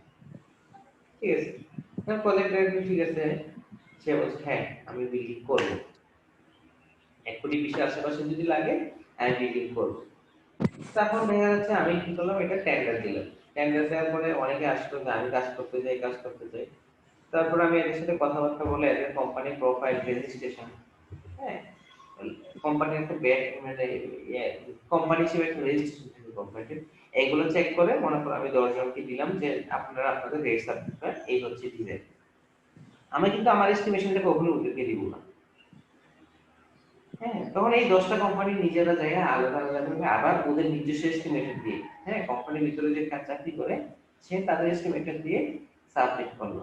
ঠিক আছে, প্রজেক্ট ডাইরেক্টর ঠিক আছে, সে বলছে হ্যাঁ আমি বিল্ডিং করবো, 1,20,00,000 আশেপাশে যদি লাগে আমি বিল্ডিং করবো। তখন দেখা যাচ্ছে আমি কি করলাম, এটা টেন্ডার দিলাম। টেন্ডার দেওয়ার পরে অনেকে আসলো যে আমি কাজ করতে চাই, কাজ করতে চাই। তারপর আমি এদের সাথে কথাবার্তা বলে এদের কোম্পানি প্রোফাইল, রেজিস্ট্রেশন, হ্যাঁ, কোম্পানির একটা মানে কোম্পানি হিসেবে একটা রেজিস্ট্রেশন থাকে কোম্পানির, এগুলো চেক করে মনে করো আমি 10 জনকে দিলাম যে আপনারা আপনাদের রেট সাবমিট করেন, এই হচ্ছে ডিজাইন। আমি কিন্তু আমার এস্টিমেশনটা কখনো ওদেরকে দিব না। হ্যাঁ, তখন এই 10টা কোম্পানি নিজেরা যায় আলাদা আলাদা করে আবার ওদের নিজস্ব এস্টিমেটর দিয়ে, হ্যাঁ, কোম্পানির ভিতরে যে চাকরি করে সে তাদের এস্টিমেটর দিয়ে সাবমিট করলো।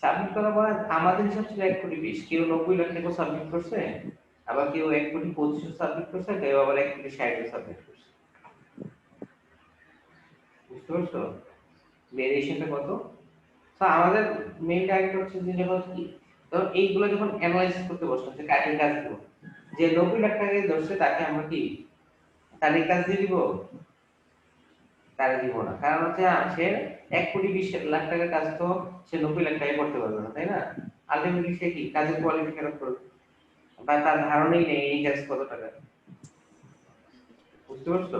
সাবমিট করার পর আমাদের হিসাব ছিল 1,20,00,000, কেউ 90 লাখ টাকা সাবমিট করছে, আবার কেউ 1,25,00,000 সাবমিট করছে, কেউ আবার 1,60,00,000 সাবমিট করছে। বুঝতে পারছো ভেরিয়েশনটা কত? তো আমাদের মেইন টার্গেট হচ্ছে যে যখন কি, তখন এইগুলো যখন অ্যানালাইসিস করতে বসলাম যে কাজের কাজগুলো, যে 90 লাখ টাকা ধরছে তাকে আমরা কি তাদের কাজ দিয়ে দিব? তারা দিব না, কারণ হচ্ছে সে 1,20,00,000 কাজ তো সে 90 লাখ টাকা করতে পারবে না, তাই না? আলটিমেটলি সে কি কাজের কোয়ালিটি খারাপ করবে, বা তার ধারণাই নেই এই কাজ কত টাকা। বুঝতে পারছো?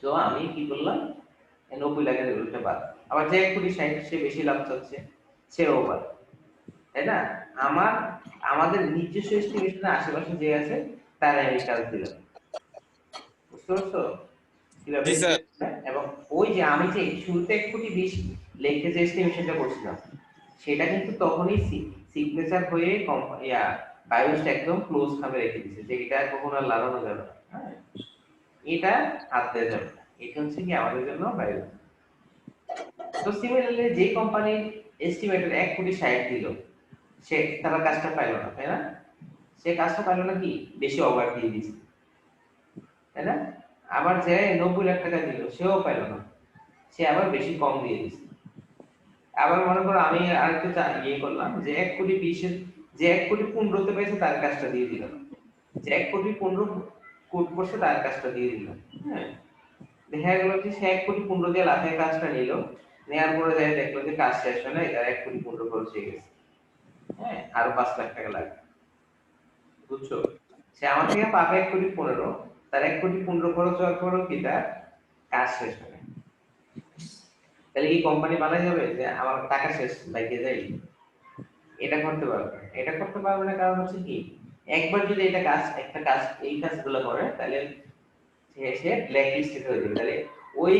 তো আমি কি করলাম, 90 লাখের ওইটা বাদ, আবার যে 1,60,00,000 সে বেশি লাভ চাচ্ছে সেও বাদ, তাই না? আমার আমাদের নিজস্ব এস্টিমেশনের আশেপাশে যে আছে তারা আমি কাজ দিলাম। বুঝতে পারছো কিভাবে? জি স্যার। এবং ওই যে আমি যে শুরুতে 1,20,00,000 লেখে যে এস্টিমেশনটা করছিলাম সেটা কিন্তু তখনই সিগনেচার হয়ে বায়োসটা একদম ক্লোজ ভাবে রেখে দিয়েছে যে এটা কখনো আর লাগানো যাবে না। হ্যাঁ, এটা হাত দেওয়া যাবে না, এটা হচ্ছে কি আমাদের জন্য বায়ো। তো সিমিলারলি যে কোম্পানির এস্টিমেটেড 1,60,00,000 দিল, সে তারা কাজটা পাইলো না, তাই না? সে কাজটা পাইলো না কি বেশি ওভার দিয়ে দিয়েছে, তাই না? আবার যে 90 লাখ টাকা দিল সেও পাইলো না, সে আবার বেশি কম দিয়ে দিচ্ছে। আবার মনে করো আমি আরেকটু ইয়ে করলাম যে 1,20,00,000 যে 1,15,00,000 পেয়েছে তার কাজটা দিয়ে দিলাম, যে 1,15,00,000 কোট করছে তার কাজটা দিয়ে দিলাম। হ্যাঁ, দেখা গেল যে সে 1,15,00,000 দিয়ে লাখের কাজটা নিল, নেওয়ার পরে যাই দেখলো যে কাজ শেষ হয় না, এটা 1,15,00,000 খরচ হয়ে গেছে। হ্যাঁ আরো 5 লাখ টাকা লাগবে, বুঝছো? সে আমার থেকে পাবে 1,15,00,000, তার 1,15,00,000 খরচ হওয়ার পরও কি তার কাজ শেষ হবে? তাহলে কি কোম্পানি বানাই যাবে যে আমার টাকা শেষ লাগিয়ে যায়? এটা করতে পারবে না। এটা করতে পারবে না কারণ হচ্ছে কি, একবার যদি একটা কাজ এই কাজগুলো করে তাহলে সে ব্ল্যাক লিস্টেড হয়ে যাবে, তাহলে ওই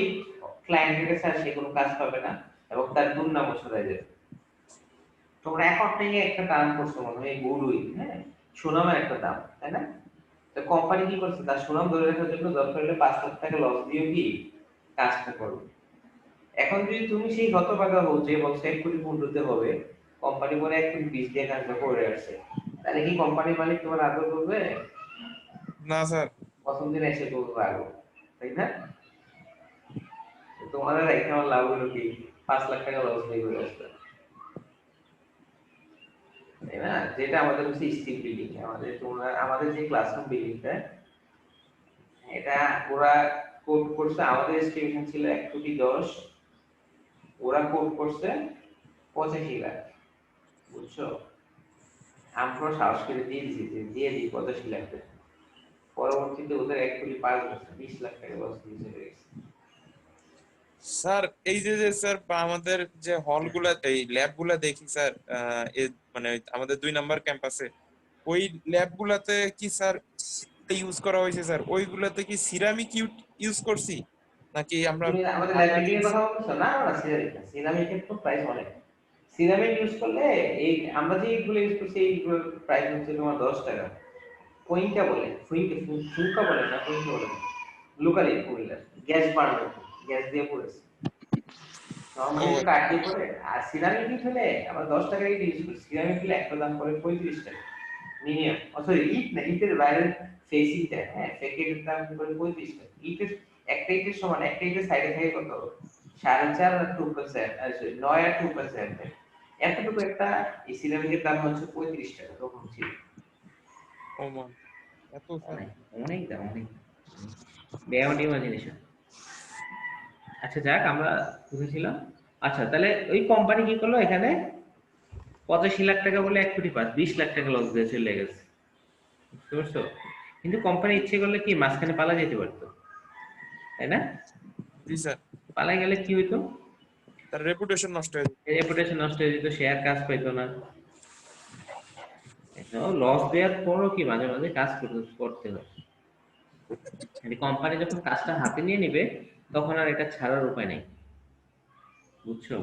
ক্লায়েন্টের কাছে আর সে কোনো কাজ পাবে না এবং তার দুর্নামও ছড়ায় যাবে। তোমরা অ্যাকাউন্টিং এ একটা টার্ম করছো মনে হয় গুডউইল, হ্যাঁ, সুনামের একটা দাম, তাই না? তো কোম্পানি কি করছে, তার সুনাম ধরে রাখার জন্য দরকার হলে 5 লাখ টাকা লস দিয়ে কি কাজটা করবে। এখন যদি তুমি সেই হতভাগা হও যে বলছে 1,15,00,000 হবে, কোম্পানি বলে 1,20,00,000 দিয়ে কাজটা করে আসছে, তাহলে কি কোম্পানির মালিক তোমার আদর করবে? না স্যার। প্রথম দিন এসে করবে আদর, তাই না? তো তোমাদের রেখে আমার লাভ হলো কি, 5 লাখ টাকা লস দিয়ে করে আসবে, তাই না? যেটা আমাদের হচ্ছে স্টিল বিল্ডিং, আমাদের যে ক্লাসরুম বিল্ডিংটা, এটা ওরা কোড করছে, আমাদের এস্টিমেশন ছিল 1,10,00,000, ওরা কোড করছে 85 লাখ, বুঝছো? আমরা সাহস করে দিয়ে দিয়েছি যে দিয়ে দিই 85 লাখ টাকা। পরবর্তীতে ওদের 1,05,00,000 20 লাখ টাকা লস দিয়ে চলে গেছে। স্যার এই যে স্যার বা আমাদের যে হলগুলা এই ল্যাবগুলা দেখি স্যার, মানে আমাদের 2 নাম্বার ক্যাম্পাসে ওই ল্যাবগুলাতে কি স্যার ইউজ করা হয়েছে স্যার? ওইগুলাতে কি সিরামিক ইউজ করছি নাকি আমরা তুমি আমাদের ল্যাব বিল্ডিং এর কথা বলছো না? না সিরামিকের তো প্রাইস অনেক। সিরামিক ইউজ করলে এই আমরা যে এইগুলো ইউজ করছি এইগুলোর প্রাইস হচ্ছে তোমার 10 টাকা। পইন্টা বলে ফুলকা বলে না, পইন্টা বলে লোকালি কুমিল্লার গ্যাস বার্নার, গ্যাস দিয়ে পড়েছে ও নরমালি কাঠ দিয়ে পড়ে। আর সিরামিক ইট হলে আমরা 10 টাকা ইট ইউজ করি, সিরামিক হলে একটা দাম পড়ে 35 টাকা মিনিমাম। সরি ইট না, ইটের বাইরের ফেসিংটা, হ্যাঁ ফেকেটের দাম পড়ে 35 টাকা। ইটের একটা ইটের সমান, একটা ইটের সাইডে থাকে কত 4.5 আর 2%, আর 9 আর 2%, এতটুকু একটা এই সিরামিকের দাম হচ্ছে 35 টাকা তখন ছিল। ও মান এত স্যার। অনেক অনেক দাম, অনেক বেয়ামডিমা জিনিস। আচ্ছা যাক, আমরা বুঝেছিলাম। আচ্ছা তাহলে ওই কোম্পানি কি করলো, এখানে 85 লাখ টাকা বলে 1,05,00,000 20 লাখ টাকা লস দিয়ে চলে গেছে, বুঝতে পারছো? কিন্তু কোম্পানি ইচ্ছে করলে কি মাঝখানে পালা যেতে পারতো, তাই না? জি স্যার। পালাই গেলে কি হইতো, তার রেপুটেশন নষ্ট হয়ে যায়। রেপুটেশন নষ্ট হয়ে যেত, শেয়ার কাজ পাইতো না। লস দেওয়ার পরও কি মাঝে মাঝে কাজ করতে হয়। কোম্পানি যখন কাজটা হাতে নিয়ে নিবে তখন আর এটা ছাড়ার উপায় নেই, বুঝছো?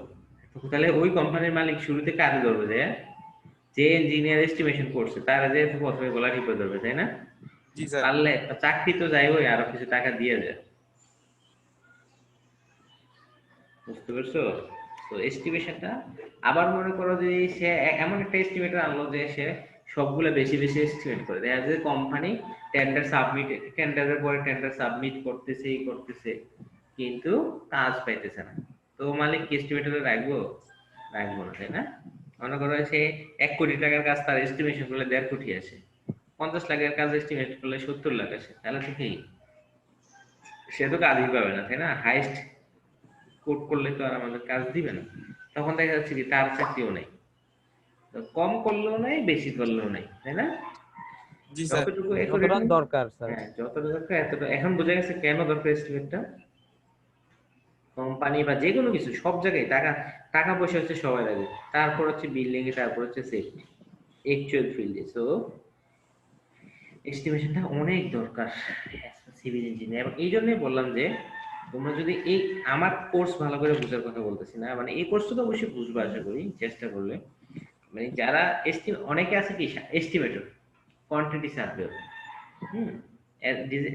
তাহলে ওই কোম্পানির মালিক শুরুতে কাজ করবে যে ইঞ্জিনিয়ার এস্টিমেশন করছে তারা যে প্রথমে গলা টিপে ধরবে, তাই না? জি স্যার। পারলে চাকরি তো যাই ওই আরো কিছু টাকা দিয়ে যায়, বুঝতে পারছো? তো এস্টিমেশনটা আবার মনে করো যে সে এমন একটা এস্টিমেটর আনলো যে সে সবগুলো বেশি বেশি এস্টিমেট করে দেয়, যে কোম্পানি টেন্ডারের পরে টেন্ডার সাবমিট করতেছে কিন্তু কাজ পাইতেছে না। তো মালিক কি এস্টিমেটরে রাখবো? রাখবো না, তাই না? মনে করো সে 1,00,00,000 টাকার কাজ তার এস্টিমেশন করলে 1.5 কোটি আসে, 50 লাখের কাজ এস্টিমেট করলে 70 লাখ আসে, তাহলে তো কি সে তো কাজই পাবে না, তাই না? হাইস্ট কোট করলে তো আর আমাদের কাজ দিবে না। তখন দেখা যাচ্ছে কি তার চাকরিও নেই, কম করলেও নাই বেশি করলেও নাই, তাই না? জি স্যার। যতটুকু যতটা দরকার স্যার। হ্যাঁ যতটুকু দরকার এতটা। এখন বোঝা গেছে কেন দরকার এস্টিমেটটা। কোম্পানি বা যে কোনো কিছু সব জায়গায় টাকা টাকা পয়সা হচ্ছে সবার আগে, তারপর হচ্ছে বিল্ডিং এ, তারপর হচ্ছে সেফটি অ্যাকচুয়াল ফিল্ডে। সো এস্টিমেশনটা অনেক দরকার সিভিল ইঞ্জিনিয়ার। এবং এই জন্যই বললাম যে তোমরা যদি এই আমার কোর্স ভালো করে বোঝার কথা বলতেছি না, মানে এই কোর্সটা তো অবশ্যই বুঝবে আশা করি চেষ্টা করলে। মানে যারা অনেকে আছে কি এস্টিমেটর, কোয়ান্টিটি সার্ভে, হুম,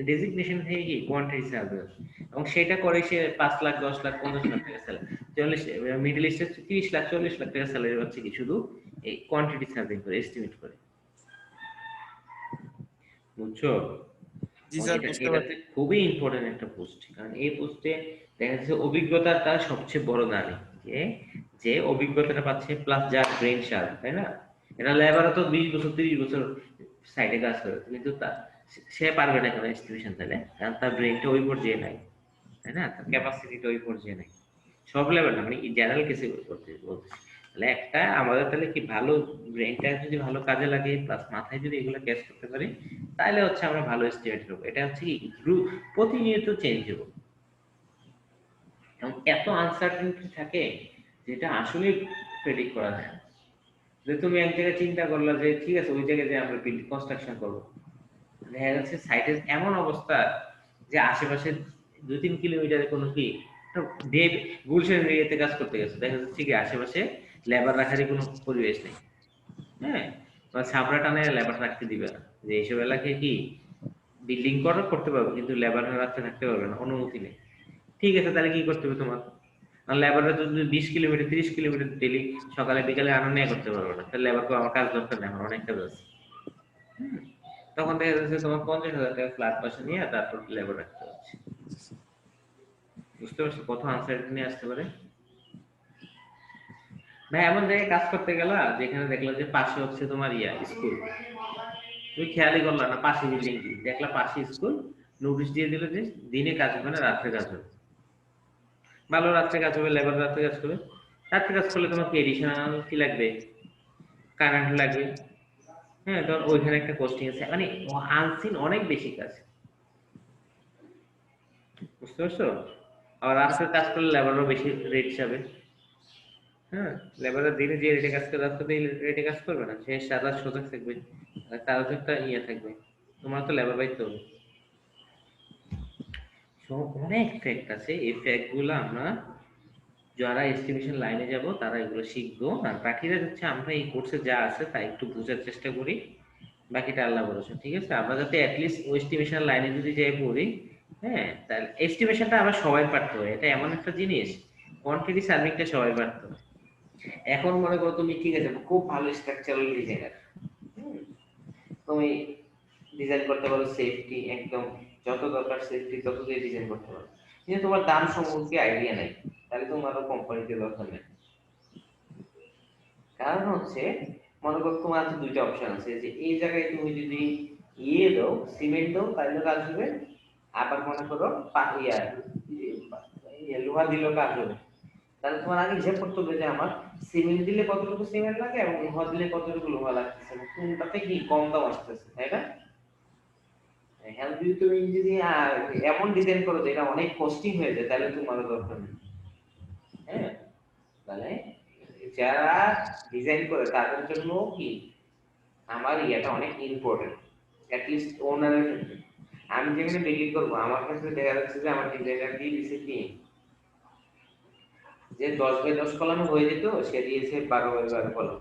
ডেজিগনেশন থেকে কি কোয়ান্টিটি সার্ভে, এবং সেটা করে সে 5 লাখ 10 লাখ 50 লাখ টাকা স্যালারি, 40 মিডল ইস্টে 30 লাখ 40 লাখ টাকা স্যালারি হচ্ছে কি শুধু এই কোয়ান্টিটি সার্ভে করে এস্টিমেট করে, বুঝছো? জি স্যার, বুঝতে পারছি। এটাতে খুবই ইম্পর্টেন্ট একটা পোস্ট, কারণ এই পোস্টে দেখা যাচ্ছে অভিজ্ঞতাটা সবচেয়ে বড় দাবি, যে যে অভিজ্ঞতাটা পাচ্ছে প্লাস যার ব্রেন শার্প, তাই না? এটা লেবারও তো 20 বছর 30 বছর সাইডে কাজ করে, কিন্তু সে পারবে না কেন এস্টিমেশন তাহলে, কারণ তার ব্রেনটা ওই পর্যায়ে নাই, তাই না? তার ক্যাপাসিটিটা ওই পর্যায়ে নাই। সব লেভেল না, মানে জেনারেল কেসে করতে বলতেছি। তাহলে একটা আমাদের তাহলে কি ভালো ব্রেনটা যদি ভালো কাজে লাগে প্লাস মাথায় যদি এগুলো ক্যাচ করতে পারি, তাহলে হচ্ছে আমরা ভালো এস্টিমেট হবো। এটা হচ্ছে কি প্রতিনিয়ত চেঞ্জ হবো, এবং এত আনসার্টেনটি থাকে যেটা আসলে প্রেডিক্ট করা যায় না। যে তুমি এক জায়গায় চিন্তা করলা যে ঠিক আছে ওই জায়গায় যে আমরা বিল্ডিং কনস্ট্রাকশন করবো, দেখা যাচ্ছে সাইটের এমন অবস্থা যে আশেপাশে 2-3 কিলোমিটারে কোনো কি ডে গুলশান এরিয়াতে কাজ করতে গেছে, দেখা যাচ্ছে কি আশেপাশে লেবার রাখারই কোনো পরিবেশ নেই। হ্যাঁ, বা ছাপড়া টানে লেবার রাখতে দিবে না, যে এইসব এলাকায় কি বিল্ডিং করতে পারবে কিন্তু লেবার রাখতে থাকতে পারবে না, অনুমতি নেই। ঠিক আছে, তাহলে কি করতে হবে তোমার? লেবাররা যদি 20 কিলোমিটার 30 কিলোমিটার ডেলি সকালে বিকালে আনা নেওয়া করতে পারবে না, তাহলে লেবার তো আমার কাজ দরকার নেই, আমার অনেক কাজ আছে। তখন দেখা যাচ্ছে তোমার 50,000 টাকা ফ্ল্যাট পয়সা নিয়ে তারপর লেবার রাখতে হচ্ছে। বুঝতে পারছো কত আনসার্টেনিটি নিয়ে আসতে পারে? ভাই এমন জায়গায় কাজ করতে গেলা যেখানে দেখলা যে পাশে হচ্ছে তোমার স্কুল, তুমি খেয়ালই করলা না পাশে বিল্ডিং, দেখলা পাশে স্কুল, নোটিশ দিয়ে দিল যে দিনে কাজ হবে না, রাত্রে কাজ হবে। ভালো, রাত্রে কাজ হবে, লেবার রাত্রে কাজ করবে। রাত্রে কাজ করলে তোমাকে এডিশনাল কি লাগবে? কারেন্ট লাগবে। হ্যাঁ, তো ওইখানে একটা কস্টিং আছে, মানে আনসিন অনেক বেশি কাজ। বুঝতে পারছো? আর রাত্রে কাজ করলে লেবারও বেশি রেট যাবে। হ্যাঁ, লেবাররা দিনে যে রেটে কাজ করে রাত্রে এই রেটে কাজ করবে না, সে সাদা সোজা থাকবে, আর তারও তো একটা থাকবে, তোমার তো লেবার পাইতে হবে। অনেক ফ্যাক্ট আছে, এই ফ্যাক্ট গুলো আমরা যারা এস্টিমেশন লাইনে যাব তারা এগুলো শিখবো, আর বাকিরা হচ্ছে আমরা এই কোর্সে যা আছে তা একটু বোঝার চেষ্টা করি, বাকিটা আল্লাহ ভরসা। ঠিক আছে, আমরা যাতে অ্যাটলিস্ট এস্টিমেশন লাইনে যদি যাই পড়ি, হ্যাঁ, তাহলে এস্টিমেশনটা আমরা সবাই পারতে হয়, এটা এমন একটা জিনিস, কোয়ান্টিটি সার্ভিংটা সবাই পারতে হয়। এখন মনে করো তুমি ঠিক আছে খুব ভালো স্ট্রাকচারাল ডিজাইনার, তুমি ডিজাইন করতে পারো সেফটি একদম যত দরকার সেফটি তত দিয়ে ডিজাইন করতে পারো, কিন্তু তোমার দাম সম্পর্কে আইডিয়া নাই, তাহলে তোমারও কোম্পানিতে দরকার নেই। কারণ হচ্ছে মনে করো তোমার আছে দুইটা অপশন আছে, যে এই জায়গায় তুমি যদি দাও সিমেন্ট দাও তাহলে কাজ হবে, আবার মনে করো লোহা দিলেও কাজ হবে। তাহলে তোমার আগে হিসাব করতে হবে যে আমার সিমেন্ট দিলে কতটুকু সিমেন্ট লাগে এবং লোহা দিলে কতটুকু লোহা লাগতেছে, কোনটাতে কি কম দাম আসতেছে, তাই না? হ্যাঁ, যদি তুমি যদি এমন ডিজাইন করো যেটা অনেক কস্টিং হয়ে যায় তাহলে তোমারও দরকার নেই। হ্যাঁ, তাহলে যারা ডিজাইন করে তাদের জন্য কি আমার এটা অনেক ইম্পর্টেন্ট, অ্যাটলিস্ট ওনারের ক্ষেত্রে। আমি যেখানে বিল্ডিং করবো আমার কাছে দেখা যাচ্ছে যে আমার ডিজাইনার দিয়ে দিচ্ছে কি, যে 10x10 কলামে হয়ে যেত সে দিয়েছে 12x12 কলাম।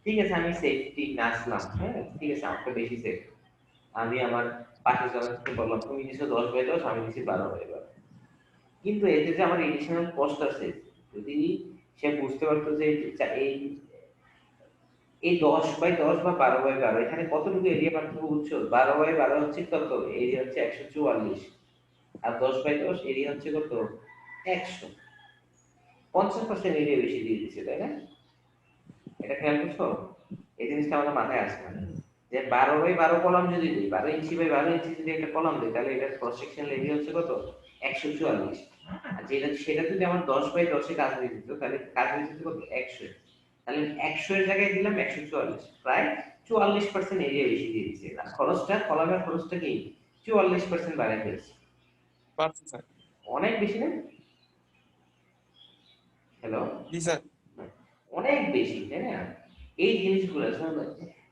ঠিক আছে, আমি সেফটি নাচলাম, হ্যাঁ ঠিক আছে, আমাকে বেশি সেফ, আমি আমার পাশের জনকে বললাম তুমি দিছো 10x10, আমি দিচ্ছি 12x12। কিন্তু এতে যে আমার এডিশনাল কস্ট আছে, যদি সে বুঝতে পারতো যে এই এই 10x10 বা 12x12 এখানে কতটুকু এরিয়া পার্থক্য বুঝছো? 12x12 হচ্ছে কত, এরিয়া হচ্ছে 144, আর 10x10 এরিয়া হচ্ছে কত, 100, 50% এরিয়া বেশি দিয়ে দিচ্ছে, তাই না? এটা খেয়াল করছো? এই জিনিসটা আমাদের মাথায় আসে না, যে 12x12 কলাম যদি দিই, 12 ইঞ্চি যদি একটা কলাম দিই, তাহলে এটার ক্রস সেকশনাল এরিয়া হচ্ছে কত, 144। আর যেটা সেটা যদি আমার 10x10 কাজ হয়ে যেত তাহলে কাজ হয়ে যেত কত, 100। তাহলে 100 এর জায়গায় দিলাম 144, প্রায় 44% এরিয়া বেশি দিয়ে দিচ্ছে। আর খরচটা, কলামের খরচটা কি 44% বাড়ায় ফেলছে, পারছি স্যার। অনেক বেশি না? হ্যালো, জি স্যার। অনেক বেশি, তাই না? এই জিনিসগুলো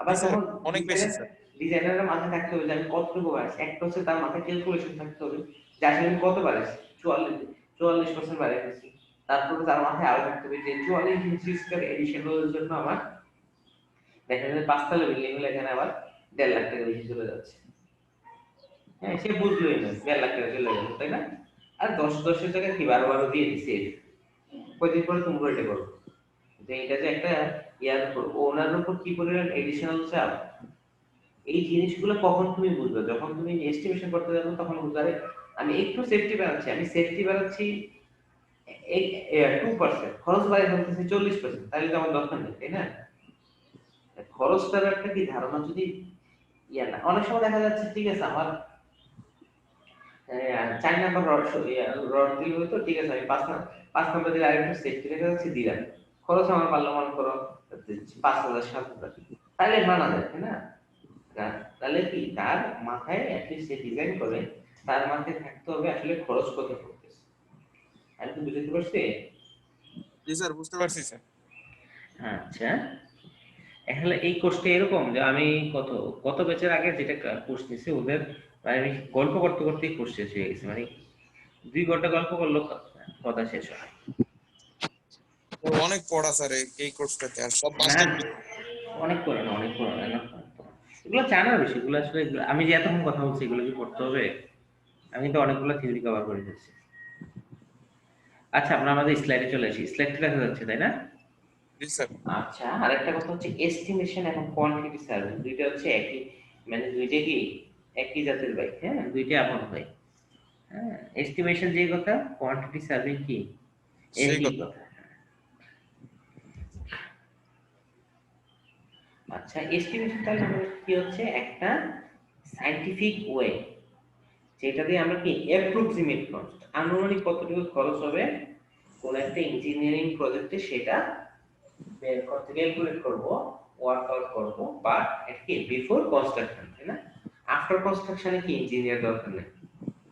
আবার জি স্যার, তোমার অনেক বেশি স্যার। ডিজাইনারের মাথায় থাকতে হবে যে আমি কতটুকু বাড়াচ্ছি, একটা হচ্ছে তার মাথায় ক্যালকুলেশন থাকতে হবে যে আসলে আমি কত বাড়াচ্ছি, 44% বাড়াই ফেলছি। তারপরে তার মাথায় আরো থাকতে হবে যে 44 ইঞ্চি স্কয়ার এডিশনাল জন্য আমার দেখা যাচ্ছে 5 তলা বিল্ডিং হলে এখানে আবার 1.5 লাখ টাকা বেশি চলে যাচ্ছে। হ্যাঁ, সে বুঝলোই না 1.5 লাখ টাকা চলে গেল, তাই না? আর 10-10 এর জায়গায় কি 12 দিয়ে দিচ্ছে, কয়দিন পরে তুমি এটা করো, যে এটা যে একটা ইয়ার উপর ওনার উপর কি পরিমাণ এডিশনাল চাপ। এই জিনিসগুলো কখন তুমি বুঝবে, যখন তুমি এস্টিমেশন করতে যাবে তখন বুঝবে আরে আমি একটু সেফটি বাড়াচ্ছি, আমি সেফটি বাড়াচ্ছি 2%, খরচ বাড়াই ফেলতেছি 40%, তাহলে তো আমার দরকার নেই, তাই না? খরচটার একটা কি ধারণা যদি না, অনেক সময় দেখা যাচ্ছে ঠিক আছে আমার 4 নাম্বার রড রড দিলে হয়তো ঠিক আছে, আমি 5 নাম্বার দিলে আরেকটু সেফটি রেখে যাচ্ছি দিলাম, খরচ আমার পারলো মনে করো 5,000 7,000, তাহলে মানা যায় তাই না? তাহলে কি তার মাথায় অ্যাটলিস্ট সে ডিজাইন করে তার মাথায় থাকতে হবে আসলে খরচ কত পড়তেছে। আমি কি বুঝতে পারছি? জি স্যার, বুঝতে পারছি স্যার। আচ্ছা, এখন এই কোর্সটা এরকম যে আমি কত কত ব্যাচের আগে যেটা কোর্স নিছি ওদের মানে আমি গল্প করতে করতেই কোর্স শেষ হয়ে গেছে, মানে 2 ঘন্টা গল্প করলো কথা শেষ হয় তো অনেক পড়া স্যার এই কোর্সটাতে, আর সব না। মাস্টার। অনেক করে না, অনেক করে না, এগুলো জানার বিষয়, এগুলো আসলে আমি যে এতক্ষণ কথা বলছি এগুলো কি পড়তে হবে? আমি তো অনেকগুলো থিওরি কভার করে ফেলছি। আচ্ছা, আমরা আমাদের স্লাইডে চলে আসি। স্লাইডটা দেখা যাচ্ছে তাই না? জি স্যার। আচ্ছা, আরেকটা কথা হচ্ছে এস্টিমেশন এবং কোয়ান্টিটি সার্ভে দুইটা হচ্ছে একই, মানে দুইটা কি একই জাতের বাইক, হ্যাঁ দুইটা আপন হয়। হ্যাঁ, এস্টিমেশন যে কথা, কোয়ান্টিটি সার্ভে কি সেই একই কথা। কথা। আচ্ছা, এস্টিমেশন তাহলে আমাদের কি হচ্ছে একটা সায়েন্টিফিক ওয়ে, যেটা দিয়ে আমরা কি অ্যাপ্রক্সিমেট কস্ট, আনুমানিক কতটুকু খরচ হবে কোন একটা ইঞ্জিনিয়ারিং প্রজেক্টে সেটা বের করতে ক্যালকুলেট করব, ওয়ার্ক আউট করব, বা কি বিফোর কনস্ট্রাকশন তাই না? আফটার কনস্ট্রাকশনে কি ইঞ্জিনিয়ার দরকার নেই,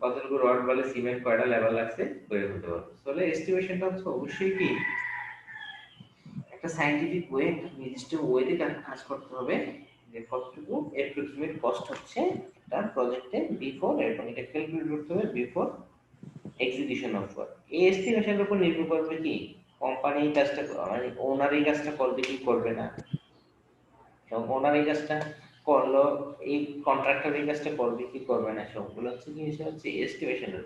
কতটুকু রড বলে সিমেন্ট কয়টা লেভেল লাগছে করে ফেলতে পারবো। তাহলে এস্টিমেশনটা হচ্ছে অবশ্যই কি একটা সায়েন্টিফিক ওয়ে, একটা নির্দিষ্ট ওয়েতে কাজ করতে হবে যে কতটুকু অ্যাপ্রক্সিমেট কস্ট হচ্ছে একটা প্রজেক্টে বিফোর, এবং এটা ক্যালকুলেট করতে হবে বিফোর এক্সিকিউশন অফ ওয়ার্ক। এই এস্টিমেশনের উপর নির্ভর করবে কি কোম্পানি এই কাজটা মানে ওনার এই কাজটা করবে কি করবে না, এবং ওনার এই কাজটা করলো, এই কন্ট্রাক্টর এই কাজটা করবে কি করবে না, সবগুলো হচ্ছে কি হচ্ছে এস্টিমেশনের।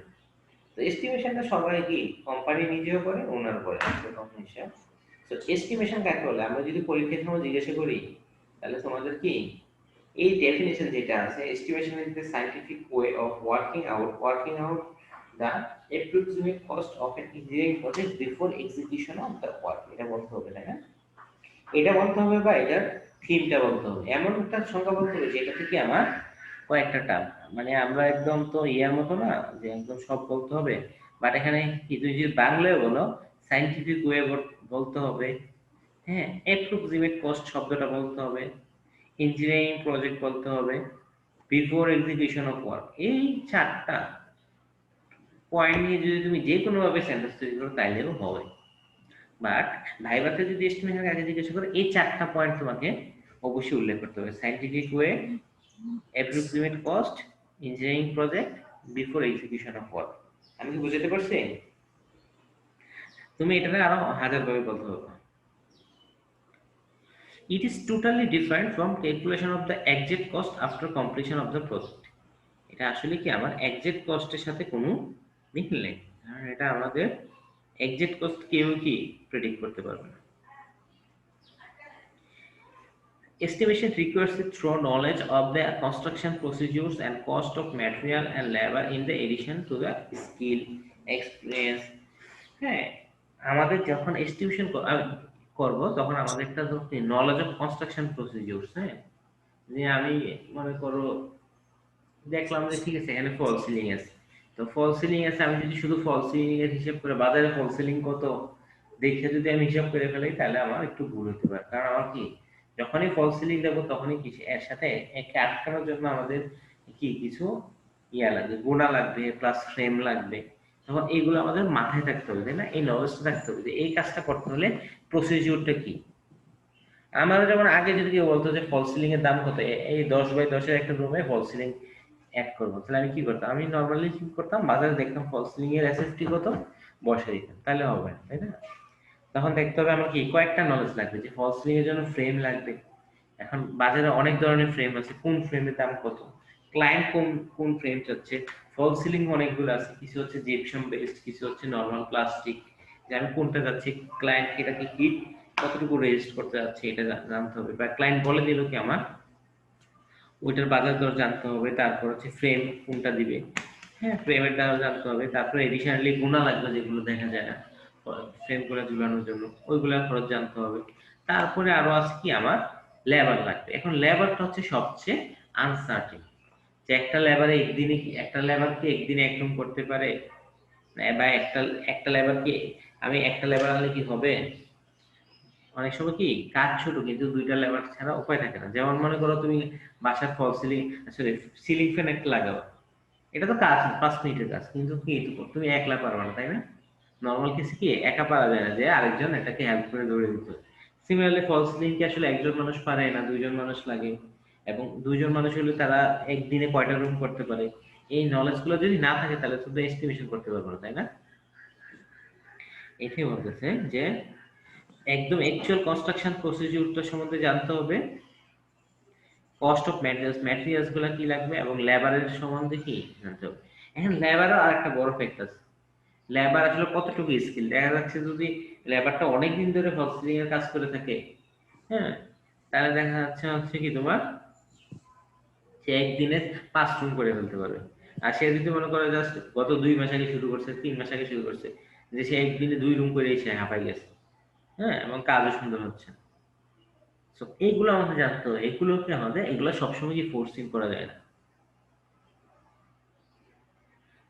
তো এস্টিমেশনটা সবাই কি কোম্পানি নিজেও করে, ওনার করে এরকম হিসাব। তো এস্টিমেশন কাকে বলে, আমরা যদি পরীক্ষার সময় জিজ্ঞাসা করি তাহলে তোমাদের কি এই ডেফিনিশন যেটা আছে, estimation is the scientific way of working out the approximate cost of an engineering project before execution of the work, এটা বলতে হবে তাই না? এটা বলতে হবে বা এটার থিমটা বলতে হবে, এমন একটা সংখ্যা বলতে হবে যেটা থেকে আমার কয়েকটা টার্ম, মানে আমরা একদম তো ইয়ার মতো না যে একদম সব বলতে হবে, বাট এখানে কি তুই যদি বাংলায় বলো সায়েন্টিফিক ওয়ে বলতে হবে, হ্যাঁ অ্যাপ্রক্সিমেট কস্ট শব্দটা বলতে হবে, ইঞ্জিনিয়ারিং প্রজেক্ট বলতে হবে, বিফোর এক্সিকিউশন অফ ওয়ার্ক, এই 4টা পয়েন্ট নিয়ে যদি তুমি যে কোনো ভাবে সেন্টেন্স তৈরি করো তাইলেও হবে। বাট ভাইভাতে যদি এস্টিমেশনের আগে জিজ্ঞাসা করে এই 4টা পয়েন্ট তোমাকে অবশ্যই উল্লেখ করতে হবে, scientific way, approximate cost, engineering project, before execution of work. আমি কি বুঝাতে পারছি? তুমি এটা আরো হাজার ভাবে বলতে হবে। It is totally different from calculation of the exact cost after completion of the project. এটা আসলে কি আমার এক্সাক্ট কস্টের সাথে কোনো মিল নেই, কারণ এটা আমাদের এক্সাক্ট কস্ট কেউ কি প্রেডিক্ট করতে পারবে না। Estimation requires a thorough knowledge of the construction procedures and cost of material and labor in the addition to the skill, experience. হ্যাঁ, আমাদের যখন এস্টিমেশন করব তখন আমাদের একটা নলেজ অফ কনস্ট্রাকশন প্রসিডিউরস, হ্যাঁ যে আমি মনে করো দেখলাম যে ঠিক আছে এখানে ফল সিলিং আছে, তো ফল সিলিং আছে, আমি যদি শুধু ফল সিলিং এর হিসাব করে বাজারে ফল সিলিং কত দেখে যদি আমি হিসাব করে ফেলি তাহলে আমার একটু ভুল হতে পারে, কারণ আমার কি যখনই ফল সিলিং দেবো তখনই কি এর সাথে একে আটকানোর জন্য আমাদের কি কিছু ইয়া লাগবে, গোনা লাগবে, প্লাস ফ্রেম লাগবে, তখন এইগুলো আমাদের মাথায় থাকতে হবে তাই না? এই নলেজটা থাকতে হবে যে এই কাজটা করতে হলে প্রসিডিউরটা কি। আমাদের যেমন আগে যদি কেউ বলতো যে ফল সিলিং এর দাম কত, এই 10x10 একটা রুমে ফল সিলিং অ্যাড করবো, তাহলে আমি কি করতাম, আমি নর্মালি কি করতাম বাজারে দেখতাম ফল সিলিং এর এসএফটি কত বসে দিতাম, তাহলে হবে না তাই না? তখন দেখতে হবে আমার কি কয়েকটা নলেজ লাগবে যে ফল সিলিং এর জন্য ফ্রেম লাগবে, এখন বাজারে অনেক ধরনের ফ্রেম আছে, কোন ফ্রেমের দাম কত, ক্লায়েন্ট কোন কোন ফ্রেম চাচ্ছে, ফল সিলিং অনেকগুলো আছে, কিছু হচ্ছে জিপসাম বেসড, কিছু হচ্ছে নরমাল প্লাস্টিক, যে আমি কোনটা যাচ্ছি, ক্লায়েন্ট এটাকে হিট কতটুকু রেজিস্ট করতে যাচ্ছে এটা জানতে হবে, বা ক্লায়েন্ট বলে দিল কি আমার ওইটার বাজার দর জানতে হবে, তারপর হচ্ছে ফ্রেম কোনটা দিবে, হ্যাঁ ফ্রেমের দাম জানতে হবে, তারপরে এডিশনালি গুণা লাগবে যেগুলো দেখা যায় না ফ্রেম গুলো ঝুলানোর জন্য, ওইগুলোর খরচ জানতে হবে, তারপরে আরো আছে কি আমার লেবার লাগবে। এখন লেবারটা হচ্ছে সবচেয়ে আনসার্টেন, যে একটা লেবারে একদিনে কি একটা লেবার কি একদিনে একদম করতে পারে, বা একটা একটা লেবার কি আমি একটা লেবার আনলে কি হবে, অনেক সময় কি কাজ ছোট কিন্তু দুইটা লেবার ছাড়া উপায় থাকে না। যেমন মনে করো তুমি বাসার ফল সিলিং, আসলে সিলিং ফ্যান একটা লাগাও, এটা তো কাজ 5 মিনিটের কাজ, কিন্তু কি তুমি একলা পারবে না, তাই না? নর্মাল কিছু কি একা পারা যায় না, যে আরেকজন এটাকে হেল্প করে দৌড়ে দিতে হয়। সিমিলারলি ফল সিলিং কি আসলে একজন মানুষ পারে না, দুইজন মানুষ লাগে। এবং দুইজন মানুষ হলে তারা একদিনে কয়টা রুম করতে পারে, এই নলেজ গুলো যদি না থাকে তাহলে তুমি এস্টিমেশন করতে পারবে না, তাই না? এটাই বলতেছে যে একদম অ্যাকচুয়াল কনস্ট্রাকশন প্রসিডিউরটা সম্বন্ধে জানতে হবে, কস্ট অফ ম্যাটেরিয়ালস গুলা কি লাগবে, এবং লেবারের সম্বন্ধে কি জানতে হবে। এখন লেবারের আর একটা বড় ফ্যাক্ট আছে, লেবার আসলে কতটুকু স্কিল। দেখা যাচ্ছে যদি লেবারটা অনেকদিন ধরে ফলস সিলিং এর কাজ করে থাকে, হ্যাঁ, তাহলে দেখা যাচ্ছে হচ্ছে কি তোমার সে একদিনে 5 রুম করে ফেলতে পারবে। আর সে যদি মনে করে জাস্ট গত 2 মাস আগে শুরু করছে, 3 মাস আগে শুরু করছে, যে সে একদিনে 2 রুম করে এসে হাঁপাই গেছে, হ্যাঁ, এবং কাজও সুন্দর হচ্ছে। তো এইগুলো আমাদের জানতে হবে, এগুলোকে আমাদের এগুলো সবসময় কি ফোর্সিং করা যায় না,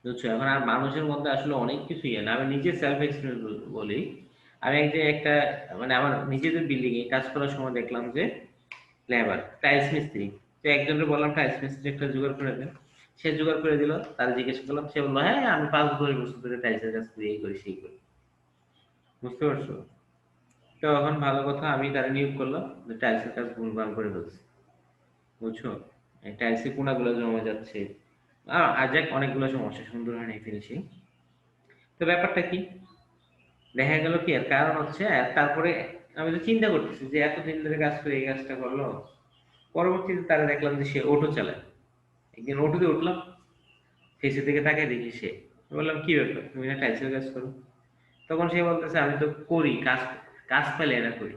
বুঝছো? এখন আর মানুষের মধ্যে আসলে অনেক কিছু ইয়ে না, আমি নিজের সেলফ এক্সপিরিয়েন্স বলি। আমি এক যে একটা, মানে আমার নিজেদের বিল্ডিং এ কাজ করার সময় দেখলাম যে লেবার টাইলস মিস্ত্রি, তো একজনকে বললাম টাইলস মিস্ত্রি একটা জোগাড় করে দেন, সে জোগাড় করে দিল। তার জিজ্ঞেস করলাম, সে বললো হ্যাঁ আমি 5-10 বছর ধরে টাইলসের কাজ করি, এই করি সেই করি। বুঝতে পারছো? তো এখন ভালো কথা, আমি তারা নিয়োগ করলাম, যে টাইলসের কাজ ভুলভাল করে ফেলছে, বুঝছো? এই টাইলসের কোনাগুলো জমে যাচ্ছে, আর যাক অনেকগুলো সমস্যা, সুন্দর হয় না ফিনিশিং। তো ব্যাপারটা কি, দেখা গেল কি এর কারণ হচ্ছে, আর তারপরে আমি তো চিন্তা করতেছি যে এতদিন ধরে কাজ করে এই কাজটা করলো, পরবর্তীতে তারা দেখলাম যে সে অটো চালায়। একদিন অটোতে উঠলাম, ফেসের দিকে তাকিয়ে দেখি সে, বললাম কি ব্যাপার, তুমি না টাইলসের কাজ করো? তখন সে বলতেছে আমি তো করি কাজ, কাজ পেলে এরা করি।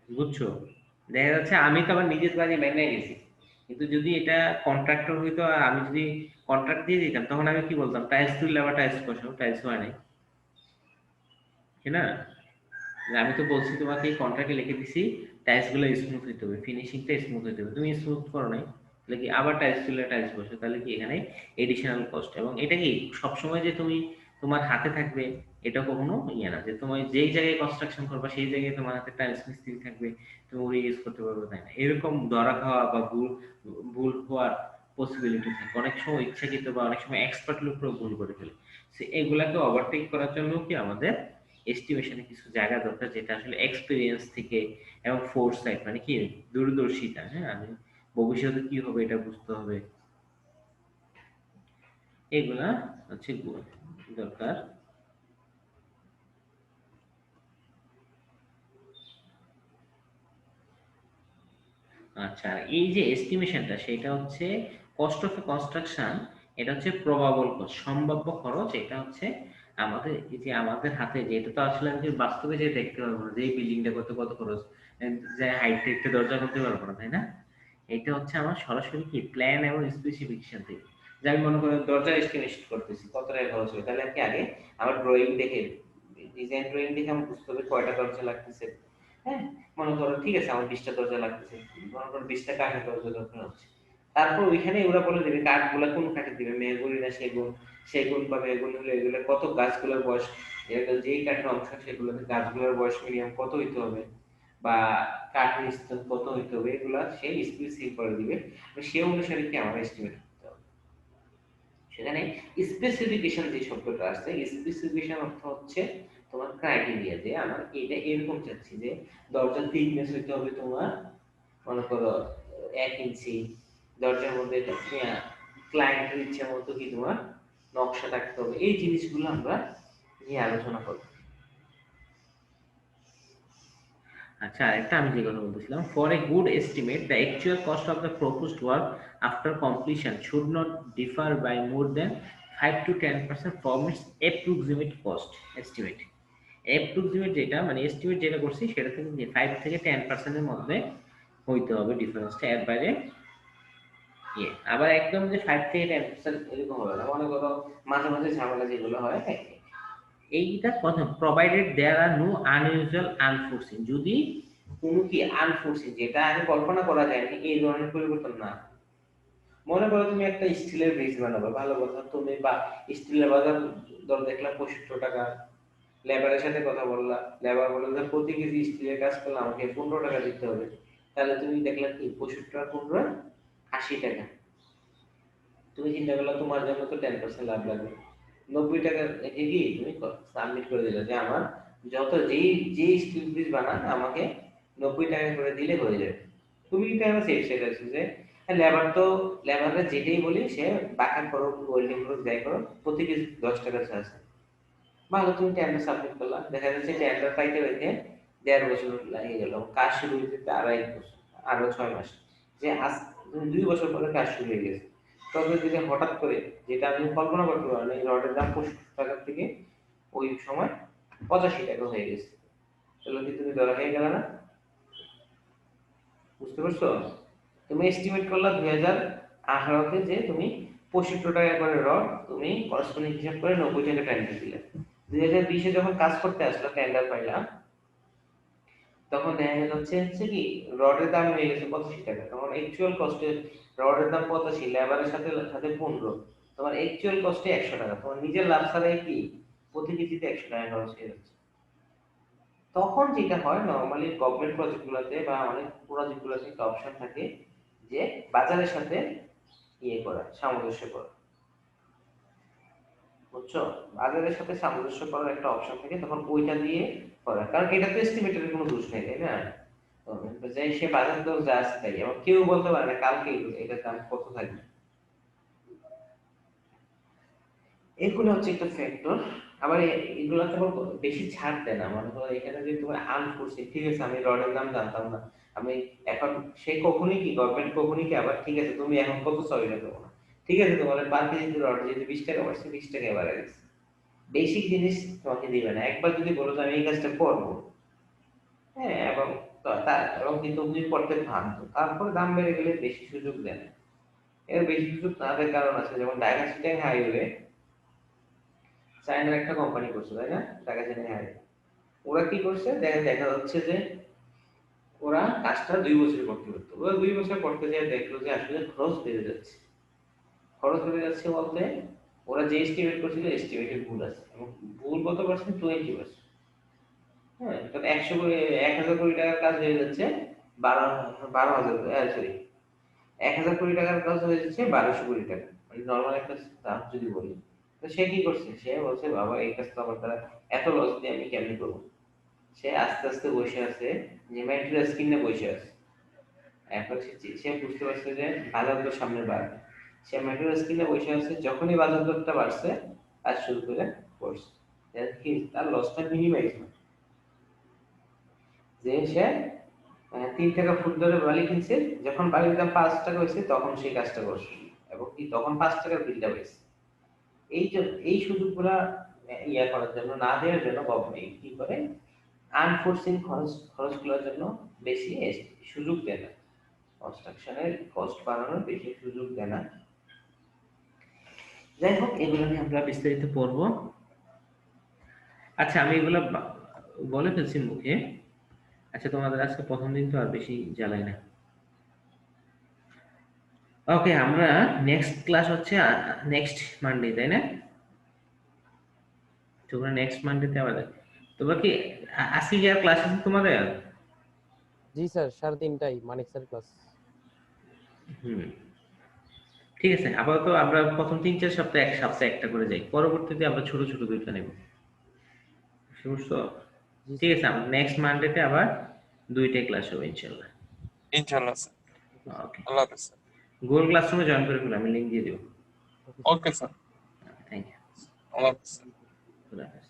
বুঝছো? দেখা যাচ্ছে আমি তো আবার নিজের বাড়ি মেনে গেছি, কিন্তু যদি এটা কন্ট্রাক্টর হইতো আর আমি যদি কন্ট্রাক্ট দিয়ে দিতাম, তখন আমি কি বলতাম, টাইলস তুললে আবার টাইলস বসাও, টাইলস হয় নাই, ঠিক না? যে আমি তো বলছি তোমাকে কন্ট্রাক্টে লিখে দিছি টাইলস গুলো স্মুথ হইতে হবে, ফিনিশিংটা স্মুথ হইতে হবে, তুমি স্মুথ করো নাই, তাহলে কি আবার টাইলস তুলে টাইলস বসে, তাহলে কি এখানে এডিশনাল কস্ট। এবং এটা কি সবসময় যে তুমি তোমার হাতে থাকবে এটা কখনো ইয়ে না, যে তোমার যেই জায়গায় কনস্ট্রাকশন করবা সেই জায়গায় তোমার হাতে টাইলস মিস্ত্রি থাকবে, তুমি ওটা ইউজ করতে পারবে, তাই না? এরকম ধরা খাওয়া বা ভুল ভুল হওয়ার পসিবিলিটি থাকে অনেক সময়, ইচ্ছাকৃত বা অনেক সময় এক্সপার্ট লোকরাও ভুল করে ফেলে। এগুলাকে ওভারটেক করার জন্য কি আমাদের এস্টিমেশনে কিছু জায়গা দরকার, যেটা আসলে এক্সপেরিয়েন্স থেকে এবং ফোরসাইট, মানে কি দূরদর্শিতা, হ্যাঁ, আমি ভবিষ্যতে কি হবে এটা বুঝতে হবে, এগুলা হচ্ছে দরকার। আচ্ছা, আর এই যে এস্টিমেশনটা সেটা হচ্ছে কস্ট অফ কনস্ট্রাকশন, এটা হচ্ছে প্রবাবল কস্ট, সম্ভাব্য খরচ। এটা হচ্ছে আমাদের এই যে আমাদের হাতে, যে এটা তো আসলে আমি বাস্তবে যে দেখতে পারবো না, যে এই বিল্ডিংটা করতে কত খরচ, যে হাইট একটা দরজা করতে পারবো না, তাই না? এটা হচ্ছে আমার সরাসরি কি প্ল্যান এবং স্পেসিফিকেশন থেকে, যে আমি মনে করি দরজার এস্টিমেশন করতেছি কত টাকা খরচ হবে, তাহলে আর কি আগে আমার ড্রয়িং দেখে, ডিজাইন ড্রয়িং দেখে আমার বুঝতে হবে কয়টা দরজা লাগতেছে। হ্যাঁ, মনে করো ঠিক আছে আমার 20টা দরজা লাগতেছে, মনে করো 20টা কাঠের দরজা দরকার হচ্ছে। তারপর ওইখানে ওরা বলে দেবে কাঠগুলা কোন কাঠের দিবে, মেহগনি না সেগুন, সেগুন বা মেহগনি হলে এগুলো কত, গাছগুলোর বয়স, এগুলো যেই কাঠের অংশ সেগুলোতে গাছগুলোর বয়স মিনিমাম কত হইতে হবে, বা কাঠের স্তর কত হইতে হবে, এগুলা সে স্পেসিফিক করে দিবে। সে অনুসারে কি আমার এস্টিমেট করতে হবে। সেখানে স্পেসিফিকেশন যে শব্দটা আসছে, স্পেসিফিকেশন অর্থ হচ্ছে তোমার ক্রাইটেরিয়া, যে আমার এটা এরকম চাচ্ছি যে দরজার থিকনেস হইতে হবে তোমার মনে করো 1 ইঞ্চি, দরজার মধ্যে ক্লায়েন্টের ইচ্ছা মতো কি তোমার নকশা থাকতে হবে, এই জিনিসগুলো আমরা নিয়ে আলোচনা করবো। আচ্ছা, আরেকটা আমি যে কথা বলতেছিলাম, for a good estimate the actual cost of the proposed work after completion should not differ by more than 5 to 10% from its approximate cost estimate. Approximate যেটা মানে এস্টিমেট যেটা করছি সেটা থেকে 5 থেকে 10% এর মধ্যে হইতে হবে ডিফারেন্সটা, এর বাইরে ইয়ে। আবার একদম যে 5 থেকে 10% এরকম হবে না, মনে করো মাঝে মাঝে ঝামেলা যেগুলো হয়, হ্যাঁ, এইটা কথা প্রোভাইডেড দেয়ার আর নো আনইউজুয়াল আনফোর্সিন, যদি কোনো কি আনফোর্সিন যেটা আগে কল্পনা করা যায়নি এই ধরনের পরিবর্তন না। মনে করো তুমি একটা স্টিলের ব্রিজ বানাবে, ভালো কথা, তুমি বা স্টিলের বাজার দর দেখলাম 75 টাকা, লেবারের সাথে কথা বললা, লেবার বললো যে প্রতি কেজি স্টিলের কাজ করলে আমাকে 15 টাকা দিতে হবে, তাহলে তুমি দেখলা কি 65 টাকা 15 80 টাকা। তুমি চিন্তা করলে তোমার জন্য তো 10% লাভ লাগবে। 90 টাকা কি তুমি সাবমিট করে দিলে যে আমার যত যেই স্টিল পিস বানান আমাকে 90 টাকা করে দিলে হয়ে যাবে। তুমি কিন্তু একটা সেফ সাইড আছে যে লেবাররা যেটাই বলি সে বাঁকা করো ওয়েল্ডিং করো যাই করো প্রতি কেজি 10 টাকা চার্জ। ভালো, তুমি টেন্ডার সাবমিট করলা, দেখা যাচ্ছে টেন্ডার পাইতে হইতে 1.5 বছর লাগে গেল, কাজ শুরু হইতে 2.5 বছর, আরো 6 মাস, যে আজ 2 বছর পরে কাজ শুরু হয়ে গেছে। তবে যদি হঠাৎ করে, যেটা আপনি কল্পনা করতে পারেন, এই রডের দাম 65 টাকা থেকে ওই সময় 85 টাকা হয়ে গেছে, তাহলে কি তুমি ধরা খেয়ে গেলে না? বুঝতে পারছো? তুমি এস্টিমেট করলা 2018-তে যে তুমি 65 টাকা করে রড তুমি করসপন্ডিং হিসাব করে 90 টাকা টেন্ডার দিলে। 2020-এ যখন কাজ করতে আসলো টেন্ডার পাইলা, তখন দেখা যাচ্ছে হচ্ছে কি রডের দাম হয়ে গেছে 85 টাকা। তখন অ্যাকচুয়াল কস্টে রডের দাম 85, লেবারের সাথে সাথে 15, তোমার অ্যাকচুয়াল কস্টে 100 টাকা, তোমার নিজের লাভ ছাড়াই কি প্রতি কেজিতে 100 টাকা খরচ হয়ে যাচ্ছে। তখন যেটা হয় নরমালি গভর্নমেন্ট প্রজেক্টগুলোতে বা অনেক প্রজেক্টগুলোতে একটা অপশন থাকে যে বাজারের সাথে ইয়ে করা, সামঞ্জস্য করা। বুঝছো? বাজারের সাথে সামঞ্জস্য করার একটা অপশন থাকে, তখন ওইটা দিয়ে করা, কারণ এটা তো এস্টিমেটের কোনো দোষ নেই, তাই না? তো যে সে বাজার দর যা আছে তাই, এবং কেউ বলতে পারে না কালকে এটার দাম কত থাকবে। এগুলো হচ্ছে একটা ফ্যাক্টর। আবার এগুলাতে আবার বেশি ছাড় দেয় না, মানে ধরো এখানে যদি তোমার আনফোর্সিন, ঠিক আছে আমি রডের দাম জানতাম না, আমি এখন সে কখনই কি গভর্নমেন্ট কখনই কি আবার ঠিক আছে তুমি এখন কত সরিয়ে দেবো না, ঠিক আছে তোমার পার কেজি রড যদি 20 টাকা বাড়ছে 20 টাকা বাড়ে গেছে, বেসিক জিনিস তোমাকে দিবে না। একবার যদি বলো যে আমি এই কাজটা করবো, হ্যাঁ, এবং এবং কিন্তু তুমি করতে ভাবছো, তারপরে দাম বেড়ে গেলে বেশি সুযোগ দেয় না। এর বেশি সুযোগ না দেওয়ার কারণ আছে, যেমন ঢাকা চিটাগাং হাইওয়ে চায়নার একটা কোম্পানি করছে, তাই না? ঢাকা চিটাগাং হাইওয়ে ওরা কি করছে, দেখা যাচ্ছে যে ওরা কাজটা 2 বছর করতে পারতো, ওরা 2 বছর করতে যেয়ে দেখলো যে আসলে খরচ বেড়ে যাচ্ছে। খরচ বেড়ে যাচ্ছে বলতে ওরা যে এস্টিমেট করছিল এস্টিমেটের ভুল আছে, এবং ভুল কত পার্সেন্ট? 20%। হ্যাঁ, তাহলে 1,000 কোটি টাকার কাজ হয়ে যাচ্ছে 12,000, সরি, 1,000 কোটি টাকার কাজ হয়ে যাচ্ছে 1,200 কোটি টাকা, মানে নর্মাল একটা দাম যদি বলি। তো সে কি করছে, সে বলছে বাবা এই কাজ তো আমার দ্বারা এত লস দিয়ে আমি কেমনি করবো। সে আস্তে আস্তে বসে আছে, যে ম্যাটেরিয়াল কিনে বসে আছে। এখন সে বুঝতে পারছে যে বাজার দর সামনে বাড়বে, সে ম্যাটেরিয়াল কিনে বসে আছে, যখনই বাজার দরটা বাড়ছে কাজ শুরু করে করছে, কি তার লসটা মিনিমাইজ হয়। যে সে 3 টাকা ফুট ধরে বালি কিনছে, যখন বালির দাম 5 টাকা হয়েছে তখন সেই কাজটা করছে, এবং কি তখন 5 টাকার বিলটা পেয়েছে। এই সুযোগগুলা ইয়া করার জন্য, না দেওয়ার জন্য গভর্নমেন্ট কি করে, আনফোর্সিন খরচগুলোর জন্য বেশি সুযোগ দেয় না, কনস্ট্রাকশনের কস্ট বাড়ানোর বেশি সুযোগ দেয় না। যাই হোক, এগুলো নিয়ে আমরা বিস্তারিত পড়বো। আচ্ছা, আমি এগুলো বলে ফেলছি মুখে। আচ্ছা, তোমাদের আজকে প্রথম দিন তো আর বেশি জ্বালাই না। ওকে, আমরা নেক্সট ক্লাস হচ্ছে নেক্সট মানডে, তাই না? তোমরা নেক্সট মানডেতে আমাদের, তোমরা কি আজকে কি আর ক্লাস আছে তোমাদের? জি স্যার, 3:30টায় মানিক স্যার ক্লাস। হুম, ঠিক আছে। আপাতত আমরা প্রথম 3-4 সপ্তাহে এক সপ্তাহে একটা করে যাই, পরবর্তীতে আমরা ছোট ছোট দুইটা নেব, বুঝছো? জি ঠিক স্যার। আছে, আমরা নেক্সট মানডেতে আবার 2টাই ক্লাস হবে ইনশাআল্লাহ। ইনশাআল্লাহ স্যার। ওকে, আল্লাহ হাফেজ স্যার। গুগল ক্লাসরুমে জয়েন করে ফেলো, আমি লিংক দিয়ে দেবো। Okay sir. Thank you. আল্লাহ হাফেজ স্যার। খুদা হাফেজ।